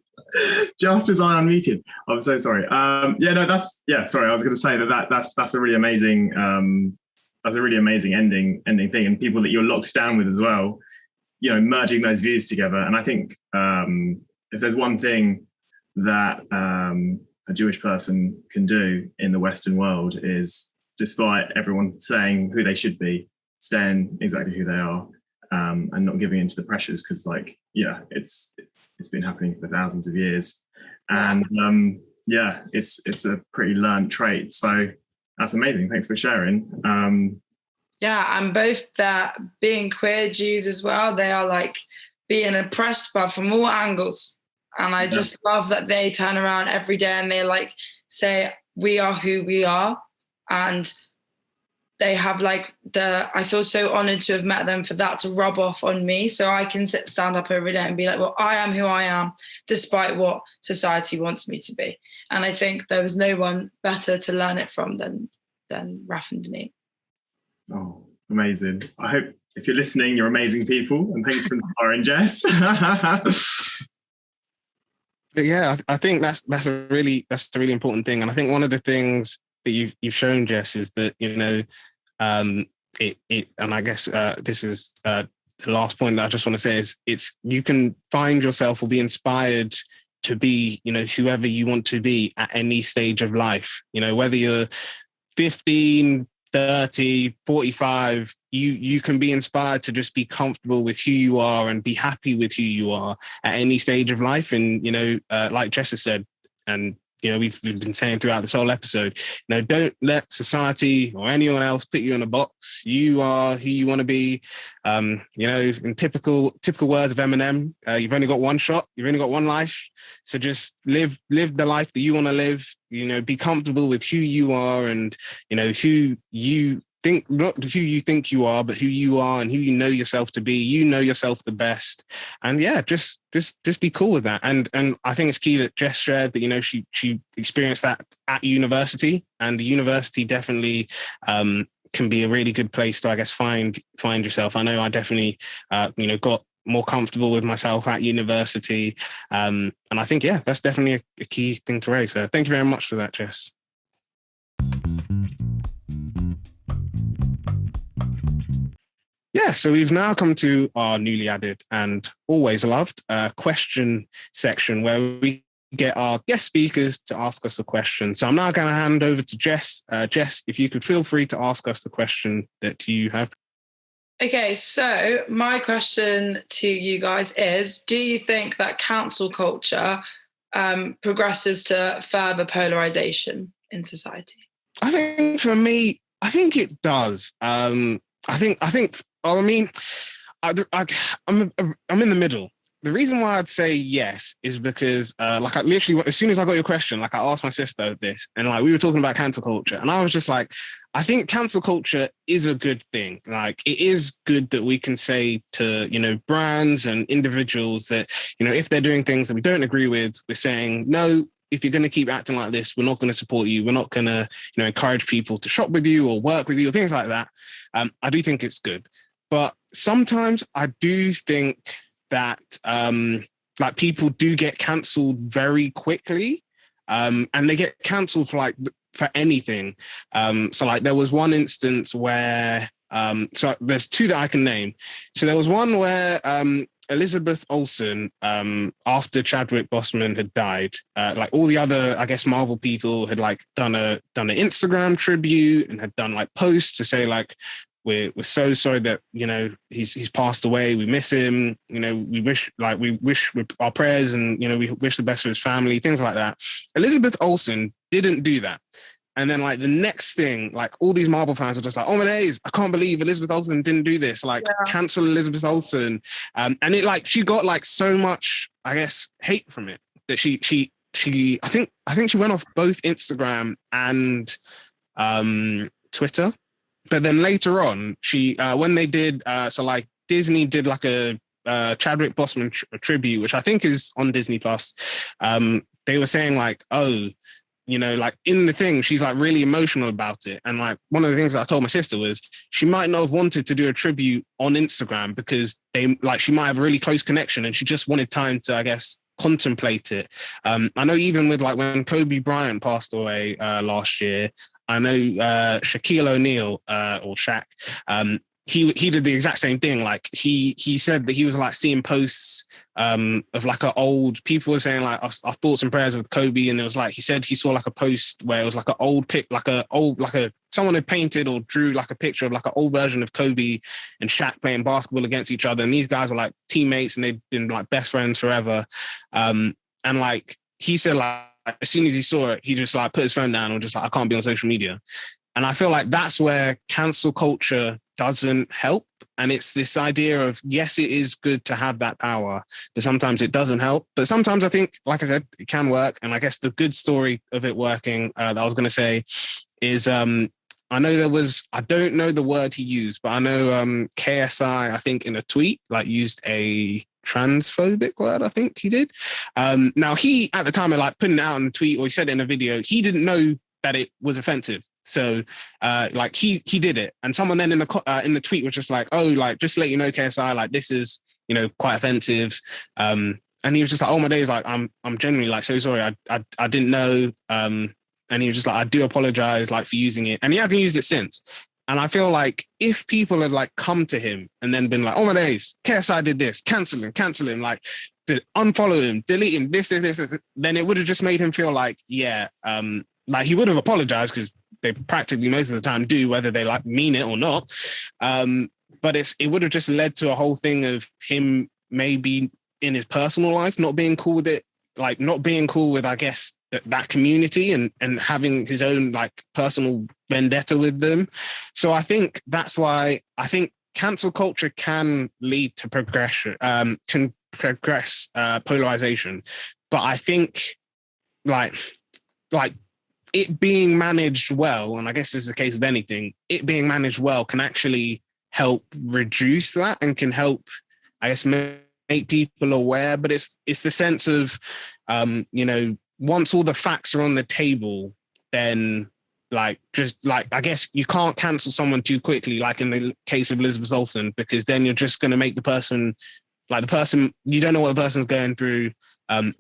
Just as I unmuted. I'm so sorry. Sorry. I was going to say that's a really amazing. That's a really amazing ending thing, and people that you're locked down with as well. Merging those views together. And I think if there's one thing that a Jewish person can do in the Western world is, despite everyone saying who they should be, staying exactly who they are, and not giving into the pressures, because it's been happening for thousands of years, and it's a pretty learned trait. So that's amazing. Thanks for sharing. And both that being queer Jews as well, they are like being oppressed but from all angles. And I just love that they turn around every day and they like say, we are who we are. And they have like I feel so honored to have met them for that to rub off on me. So I can stand up every day and be like, well, I am who I am, despite what society wants me to be. And I think there was no one better to learn it from than Raf and Denise. Oh, amazing. I hope if you're listening, you're amazing people. And thanks for inspiring Jess. But yeah, I think that's a really important thing. And I think one of the things that you've shown, Jess, is that, and I guess this is the last point that I just want to say is you can find yourself or be inspired to be, whoever you want to be at any stage of life, whether you're 15, 30, 45, you can be inspired to just be comfortable with who you are and be happy with who you are at any stage of life. And, like Jess has said, and, we've been saying throughout this whole episode, don't let society or anyone else put you in a box. You are who you want to be. In typical words of Eminem, you've only got one shot, you've only got one life. So just live the life that you want to live, be comfortable with who you are and, who you think, not who you think you are, but who you are and who you know yourself to be. You know yourself the best. And yeah, just be cool with that. And I think it's key that Jess shared that, she experienced that at university, and the university definitely can be a really good place to, I guess, find yourself. I know I definitely, got more comfortable with myself at university. And I think, yeah, that's definitely a key thing to raise. So thank you very much for that, Jess. Yeah, so we've now come to our newly added and always loved question section, where we get our guest speakers to ask us a question. So I'm now going to hand over to Jess. Jess, if you could feel free to ask us the question that you have. Okay, so my question to you guys is, do you think that cancel culture progresses to further polarization in society? I think for me, it does. I'm in the middle. The reason why I'd say yes is because, I literally, as soon as I got your question, I asked my sister this, and we were talking about cancel culture, and I was just like, I think cancel culture is a good thing. It is good that we can say to, brands and individuals that, if they're doing things that we don't agree with, we're saying, no, if you're going to keep acting like this, we're not going to support you. We're not going to, encourage people to shop with you or work with you or things like that. I do think it's good. But sometimes I do think that people do get cancelled very quickly, and they get cancelled for anything. So there was one instance where so there's two that I can name. So there was one where Elizabeth Olsen, after Chadwick Boseman had died, all the other, I guess, Marvel people had done an Instagram tribute and had done posts to say we're so sorry that he's passed away. We miss him. We wish with our prayers, and we wish the best for his family. Things like that. Elizabeth Olsen didn't do that. And then the next thing, all these Marvel fans were just like, oh my days, I can't believe Elizabeth Olsen didn't do this. Cancel Elizabeth Olsen. And it she got so much, I guess, hate from it that she I think she went off both Instagram and Twitter. But then later on, she when they did Disney did a Chadwick Boseman tribute, which I think is on Disney Plus. They were saying in the thing, she's really emotional about it. And one of the things that I told my sister was she might not have wanted to do a tribute on Instagram because she might have a really close connection and she just wanted time to, I guess, contemplate it. I know even with when Kobe Bryant passed away last year, I know Shaquille O'Neal or Shaq, he did the exact same thing. He said that he was seeing posts of an old, people were saying our thoughts and prayers with Kobe, and it was he said he saw a post where it was an old pic, someone had painted or drew a picture of an old version of Kobe and Shaq playing basketball against each other, and these guys were teammates and they'd been best friends forever. And he said as soon as he saw it, he just put his phone down and just I can't be on social media. And I feel that's where cancel culture doesn't help. And it's this idea of, yes, it is good to have that power, but sometimes it doesn't help. But sometimes I think, like I said, it can work. And I guess the good story of it working that I was going to say is, I know I don't know the word he used, but I know KSI, I think in a tweet, used a transphobic word, I think he did. Now he, at the time of putting it out in a tweet, or he said it in a video, he didn't know that it was offensive. So he did it. And someone then in the tweet was just just to let you know, KSI, this is, quite offensive. And he was just oh my days, I'm genuinely so sorry. I didn't know. And he was just I do apologize for using it. And he hasn't used it since. And I feel like if people had like come to him and then been like, oh my days, KSI did this, cancel him, like unfollow him, delete him, this, then it would have just made him feel like, like he would have apologized, because they practically most of the time do, whether they like mean it or not. But it would have just led to a whole thing of him maybe in his personal life not being cool with it, like not being cool with, I guess, that community and having his own like personal vendetta with them. So I think that's why I think cancel culture can lead to progression, can progress polarization. But I think like it being managed well, and I guess this is the case with anything, it being managed well can actually help reduce that and can help, I guess, make people aware. But it's the sense of, once all the facts are on the table, then I guess you can't cancel someone too quickly, like in the case of Elizabeth Olsen, because then you're just going to make the person, you don't know what the person's going through. That's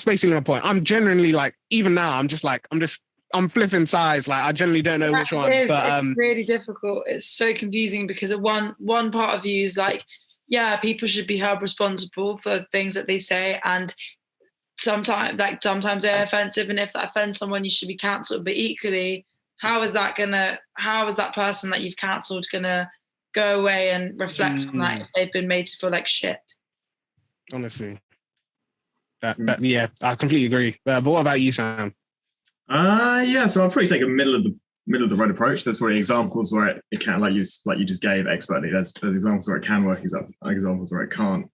basically my point. I'm genuinely like, even now, I'm flipping sides. Like, I generally don't know which one. But it's really difficult. It's so confusing because one part of you is like, yeah, people should be held responsible for things that they say, and sometimes they're offensive, and if that offends someone, you should be cancelled. But equally, how is that person that you've cancelled gonna go away and reflect on that if they've been made to feel like shit? Honestly, I completely agree. But what about you, Sam? So I'll probably take a middle of the road approach. There's probably examples where it can, like you just gave expertly. There's examples where it can work, examples where it can't.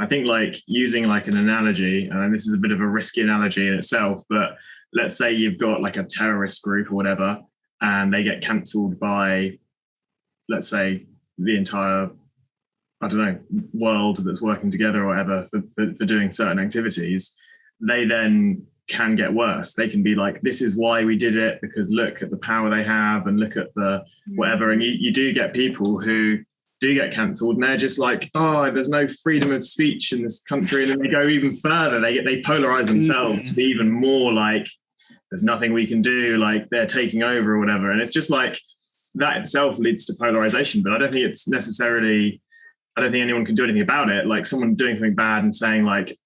I think like using like an analogy, and this is a bit of a risky analogy in itself, but let's say you've got like a terrorist group or whatever, and they get cancelled by, let's say, the entire, I don't know, world that's working together or whatever for doing certain activities. They then can get worse. They can be like, this is why we did it, because look at the power they have and look at the whatever. And you do get people who do get cancelled and they're just like, oh, there's no freedom of speech in this country. And then they go even further. They polarize themselves to be even more like, there's nothing we can do, like they're taking over or whatever. And it's just like, that itself leads to polarization. But I don't think anyone can do anything about it. Like someone doing something bad and saying like,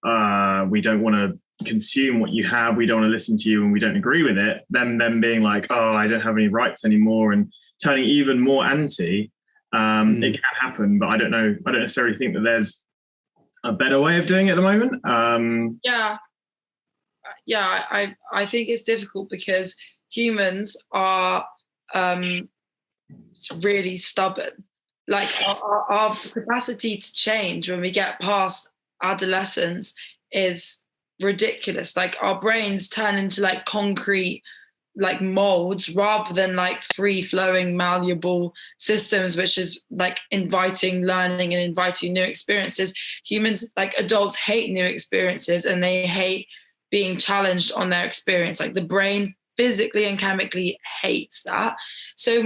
we don't want to consume what you have, we don't want to listen to you and we don't agree with it, then them being like, oh, I don't have any rights anymore, and turning even more anti. It can happen, but I don't necessarily think that there's a better way of doing it at the moment. I think it's difficult because humans are really stubborn. Like our capacity to change when we get past adolescence is ridiculous. Like our brains turn into like concrete like molds rather than like free flowing malleable systems, which is like inviting learning and inviting new experiences. Humans, like adults, hate new experiences and they hate being challenged on their experience. Like the brain physically and chemically hates that. So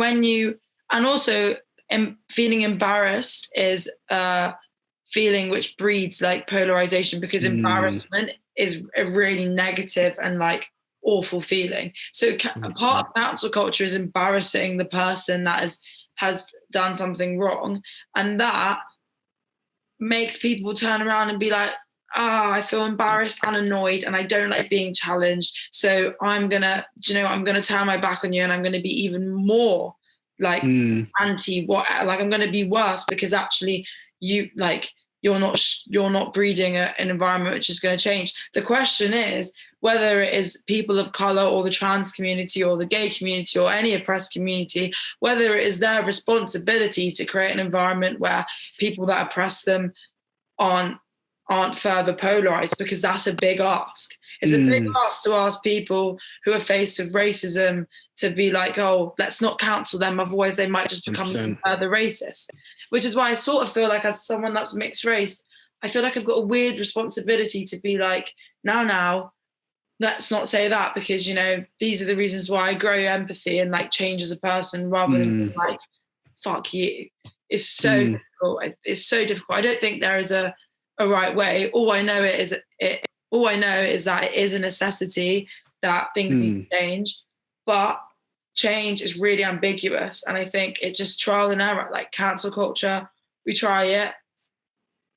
feeling embarrassed is a feeling which breeds like polarization, because embarrassment is a really negative and like awful feeling. So part of cancel culture is embarrassing the person that has done something wrong, and that makes people turn around and be like, I feel embarrassed and annoyed and I don't like being challenged, so I'm gonna turn my back on you and I'm gonna be even more like anti like I'm gonna be worse, because actually you're not breeding an environment which is going to change. The question is whether it is people of color or the trans community or the gay community or any oppressed community, whether it is their responsibility to create an environment where people that oppress them aren't further polarized, because that's a big ask. It's a big ask to ask people who are faced with racism to be like, oh, let's not cancel them, otherwise they might just become further racist. Which is why I sort of feel like, as someone that's mixed race, I feel like I've got a weird responsibility to be like, now, let's not say that, because, these are the reasons why I grow empathy and like change as a person, rather than like, fuck you. It's so difficult. It's so difficult. I don't think there is a right way. All I know is that it is a necessity that things need to change. But change is really ambiguous. And I think it's just trial and error, like cancel culture. We try it.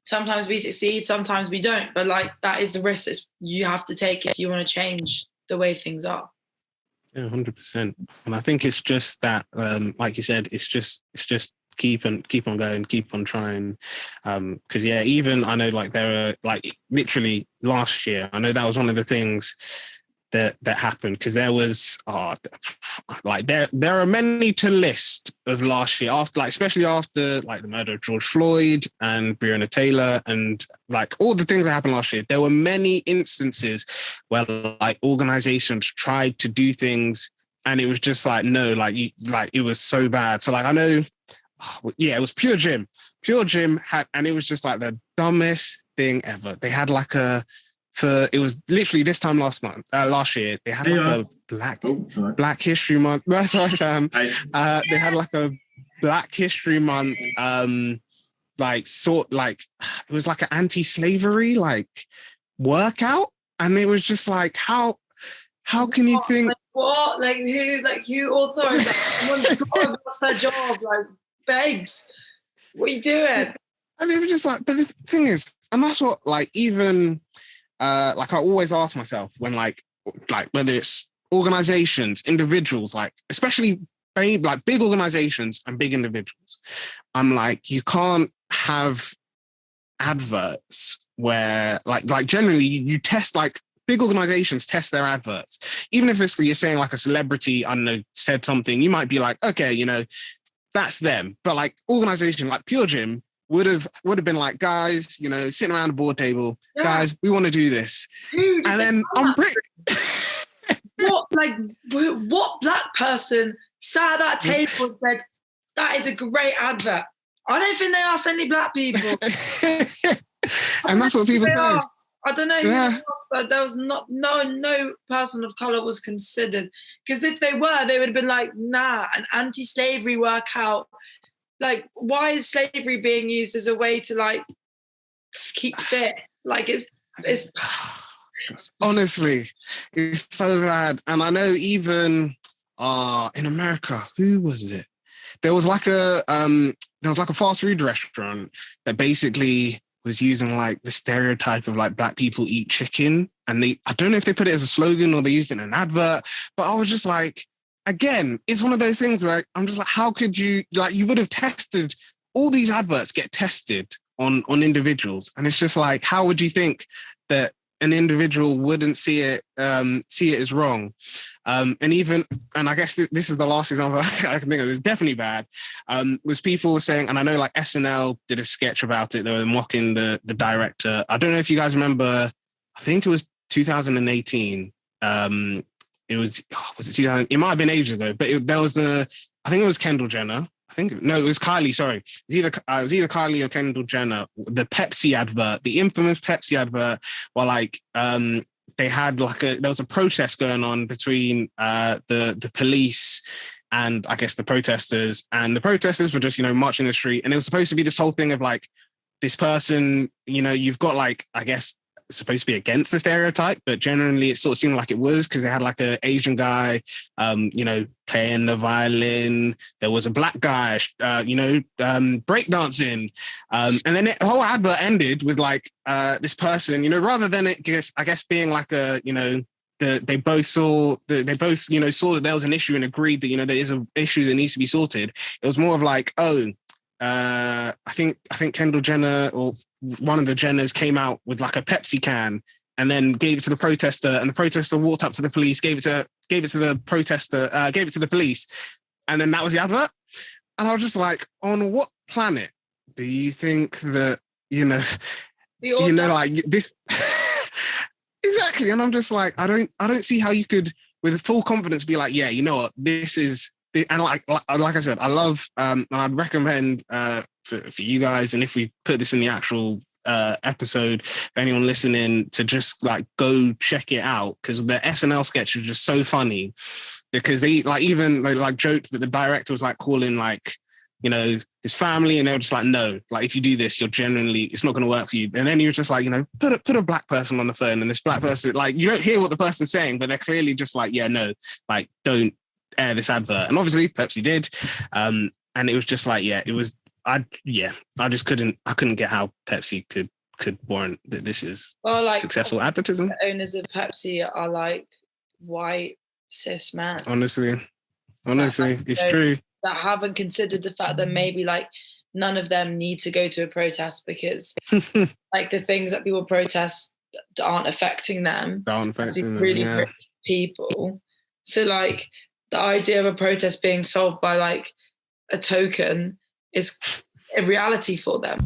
Sometimes we succeed, sometimes we don't. But like that is the risk you have to take if you want to change the way things are. Yeah, 100%. And I think it's just that, like you said, it's just keep on going, keep on trying. Because even I know like there are like literally last year, I know that was one of the things that happened, because there was like there are many to list of last year, after like especially after like the murder of George Floyd and Breonna Taylor and like all the things that happened last year. There were many instances where like organizations tried to do things and it was just like no, like it was so bad. So like I know, it was Pure Gym had, and it was just like the dumbest thing ever. They had like it was literally this time last year, they had like a Black History Month. That's what Sam. They had like a Black History Month, it was like an anti-slavery like workout, and it was just like how can you think what like who authorized that? What's their job? Like, babes, what are you doing? And it was just like, but the thing is, and that's what like even. Like I always ask myself when like whether it's organizations, individuals, like especially big organizations and big individuals, I'm like, you can't have adverts where like generally you test, like big organizations test their adverts. Even if you're saying like a celebrity, I don't know, said something, you might be like, okay, that's them. But like organization like Pure Gym would have been like, guys, sitting around a board table, guys, we want to do this. And then I'm pretty what black person sat at that table and said, that is a great advert? I don't think they asked any black people. And that's what people say. I don't know who else, but there was no person of color was considered. Because if they were, they would have been like, nah, an anti-slavery workout. Like, why is slavery being used as a way to like keep fit? Like, it's honestly, it's so bad. And I know even in America, who was it? There was like a fast food restaurant that basically was using like the stereotype of like black people eat chicken, and I don't know if they put it as a slogan or they used it in an advert, but I was just like, again, it's one of those things where I'm just like, how could you, like, you would have tested, all these adverts get tested on individuals. And it's just like, how would you think that an individual wouldn't see it as wrong? And I guess this is the last example I can think of, it's definitely bad, was people were saying, and I know like SNL did a sketch about it, they were mocking the director. I don't know if you guys remember, I think it was 2018, it was it 2000? It might have been ages ago, but I think it was Kendall Jenner. It was Kylie. Sorry, it was either Kylie or Kendall Jenner. The Pepsi advert, the infamous Pepsi advert, where like they had like there was a protest going on between the police and I guess the protesters, and the protesters were just marching the street, and it was supposed to be this whole thing of like this person, you've got like, I guess, supposed to be against the stereotype, but generally it sort of seemed like it was, because they had like an Asian guy, playing the violin. There was a black guy, breakdancing. And then the whole advert ended with like this person, rather than it just, I guess, being like a, they both saw that there was an issue and agreed that, there is an issue that needs to be sorted. It was more of like, I think Kendall Jenner or one of the Jenners came out with like a Pepsi can and then gave it to the protester, and the protester walked up to the police, gave it to the protester, gave it to the police, and then that was the advert. And I was just like, on what planet do you think that like this? Exactly. And I'm just like, I don't see how you could with full confidence be like, yeah, you know what, this is. And like I said, I love, and I'd recommend for you guys, and if we put this in the actual episode, for anyone listening, to just like go check it out, because the SNL sketch was just so funny, because they like even like joked that the director was like calling like, his family, and they were just like, no, like if you do this, it's not going to work for you. And then he was just like, put a black person on the phone, and this black person, like, you don't hear what the person's saying, but they're clearly just like, yeah, no, like don't air this advert. And obviously Pepsi did. And it was just like, I couldn't get how Pepsi could warrant that this is successful advertising. The owners of Pepsi are like white cis men. Honestly, it's true. That haven't considered the fact that maybe like none of them need to go to a protest because like the things that people protest aren't affecting them. Really people. So like the idea of a protest being solved by like a token is a reality for them.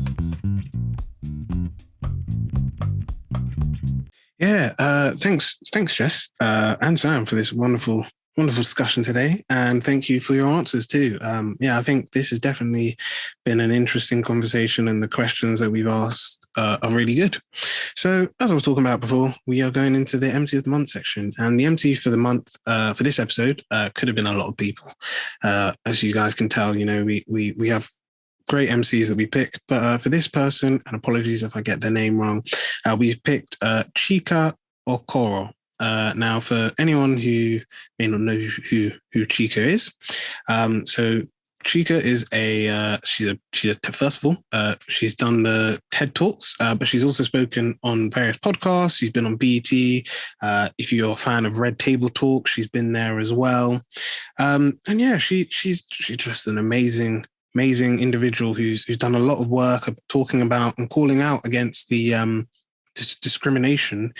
Yeah, thanks, Jess and Sam, for this wonderful discussion today, and thank you for your answers too. I think this has definitely been an interesting conversation, and the questions that we've asked are really good. So, as I was talking about before, we are going into the MC of the month section, and the MC for the month for this episode could have been a lot of people. As you guys can tell, we have great MCs that we pick, but for this person, and apologies if I get their name wrong, we've picked Chika Okoro. Now, for anyone who may not know who Chika is, so Chika is first of all, she's done the TED Talks, but she's also spoken on various podcasts. She's been on BET. If you're a fan of Red Table Talk, she's been there as well. And yeah, she's just an amazing individual who's done a lot of work talking about and calling out against the discrimination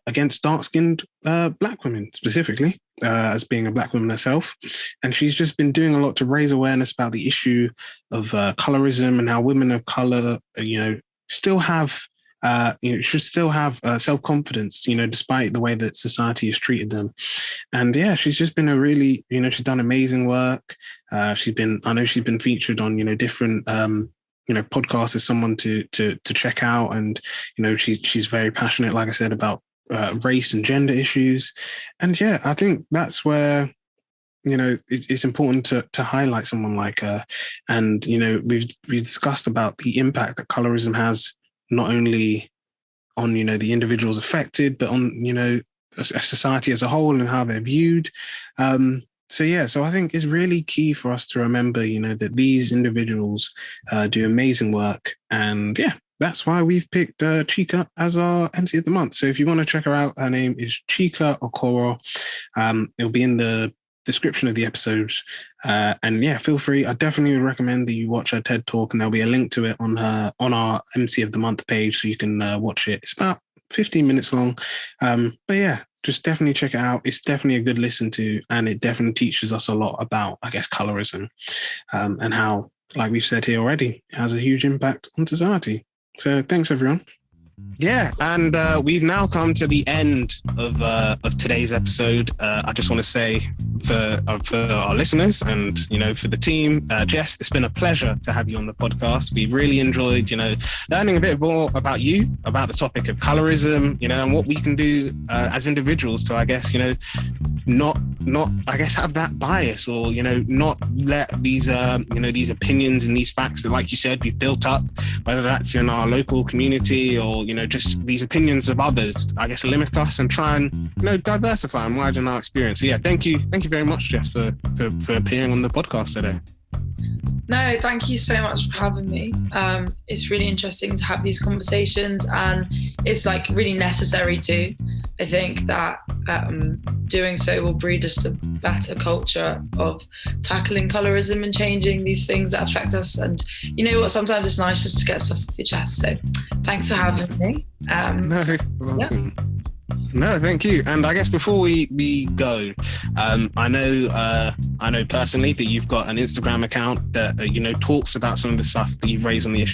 against dark-skinned Black women, specifically, as being a Black woman herself. And she's just been doing a lot to raise awareness about the issue of colorism and how women of color, still have, should still have self-confidence, despite the way that society has treated them. And yeah, she's just been she's done amazing work. I know she's been featured on, different podcasts as someone to check out. And, she's very passionate, like I said, about race and gender issues. And yeah, I think that's where, it's important to highlight someone like her. And, we've discussed about the impact that colorism has, not only on, the individuals affected, but on, a society as a whole and how they're viewed. So I think it's really key for us to remember, that these individuals do amazing work. And yeah, that's why we've picked Chika as our MC of the month. So if you want to check her out, her name is Chika Okoro. It'll be in the description of the episodes. And yeah, feel free. I definitely would recommend that you watch her TED Talk, and there'll be a link to it on our MC of the month page, so you can watch it. It's about 15 minutes long. But yeah, just definitely check it out. It's definitely a good listen to, and it definitely teaches us a lot about, I guess, colorism, and how, like we've said here already, it has a huge impact on society. So thanks, everyone. Yeah, and we've now come to the end of today's episode. I just want to say for our listeners and for the team, Jess, it's been a pleasure to have you on the podcast. We really enjoyed learning a bit more about you, about the topic of colorism, and what we can do as individuals to, I guess, not I guess have that bias, or not let these these opinions and these facts that, like you said, we've built up, whether that's in our local community or just these opinions of others, I guess, limit us, and try and diversify and widen our experience. So yeah, thank you very much, Jess, for appearing on the podcast today. No, thank you so much for having me. It's really interesting to have these conversations, and it's like really necessary too. I think that doing so will breed us a better culture of tackling colorism and changing these things that affect us. And you know what, sometimes it's nice just to get stuff off your chest. So thanks for having me. No, welcome. Yeah. No, thank you. And I guess before we go, I know personally that you've got an Instagram account that talks about some of the stuff that you've raised on the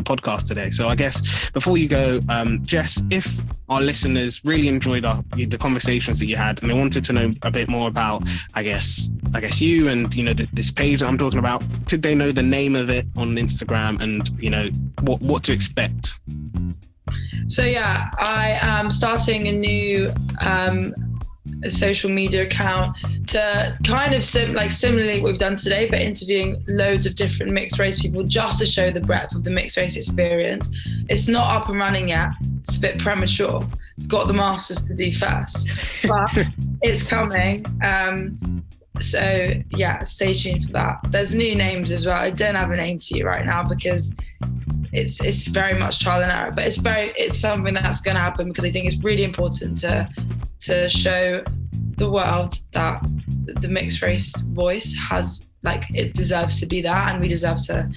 podcast today. So I guess before you go, Jess, if our listeners really enjoyed the conversations that you had, and they wanted to know a bit more about, I guess you and this page that I'm talking about, could they know the name of it on Instagram and what to expect? So yeah, I am starting a new social media account to kind of similarly what we've done today, but interviewing loads of different mixed race people just to show the breadth of the mixed race experience. It's not up and running yet. It's a bit premature. Got the masters to do first, but It's coming. So yeah, stay tuned for that. There's new names as well. I don't have a name for you right now because it's very much trial and error, but it's something that's going to happen because I think it's really important to show the world that the mixed race voice has, like, it deserves to be that, and we deserve to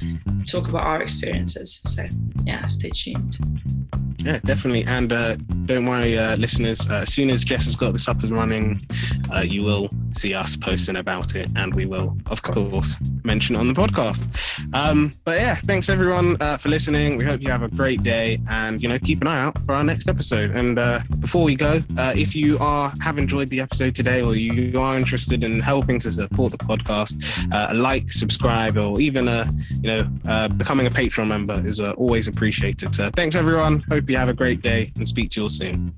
talk about our experiences. So yeah, stay tuned. Yeah, definitely. And don't worry, listeners, as soon as Jess has got this up and running, you will see us posting about it, and we will, of course, mention it on the podcast. But yeah, thanks everyone for listening. We hope you have a great day, and, you know, keep an eye out for our next episode. And before we go, if you have enjoyed the episode today, or you are interested in helping to support the podcast, like, subscribe, or even becoming a Patreon member is always appreciated. So thanks everyone. Hope you have a great day, and speak to you all soon.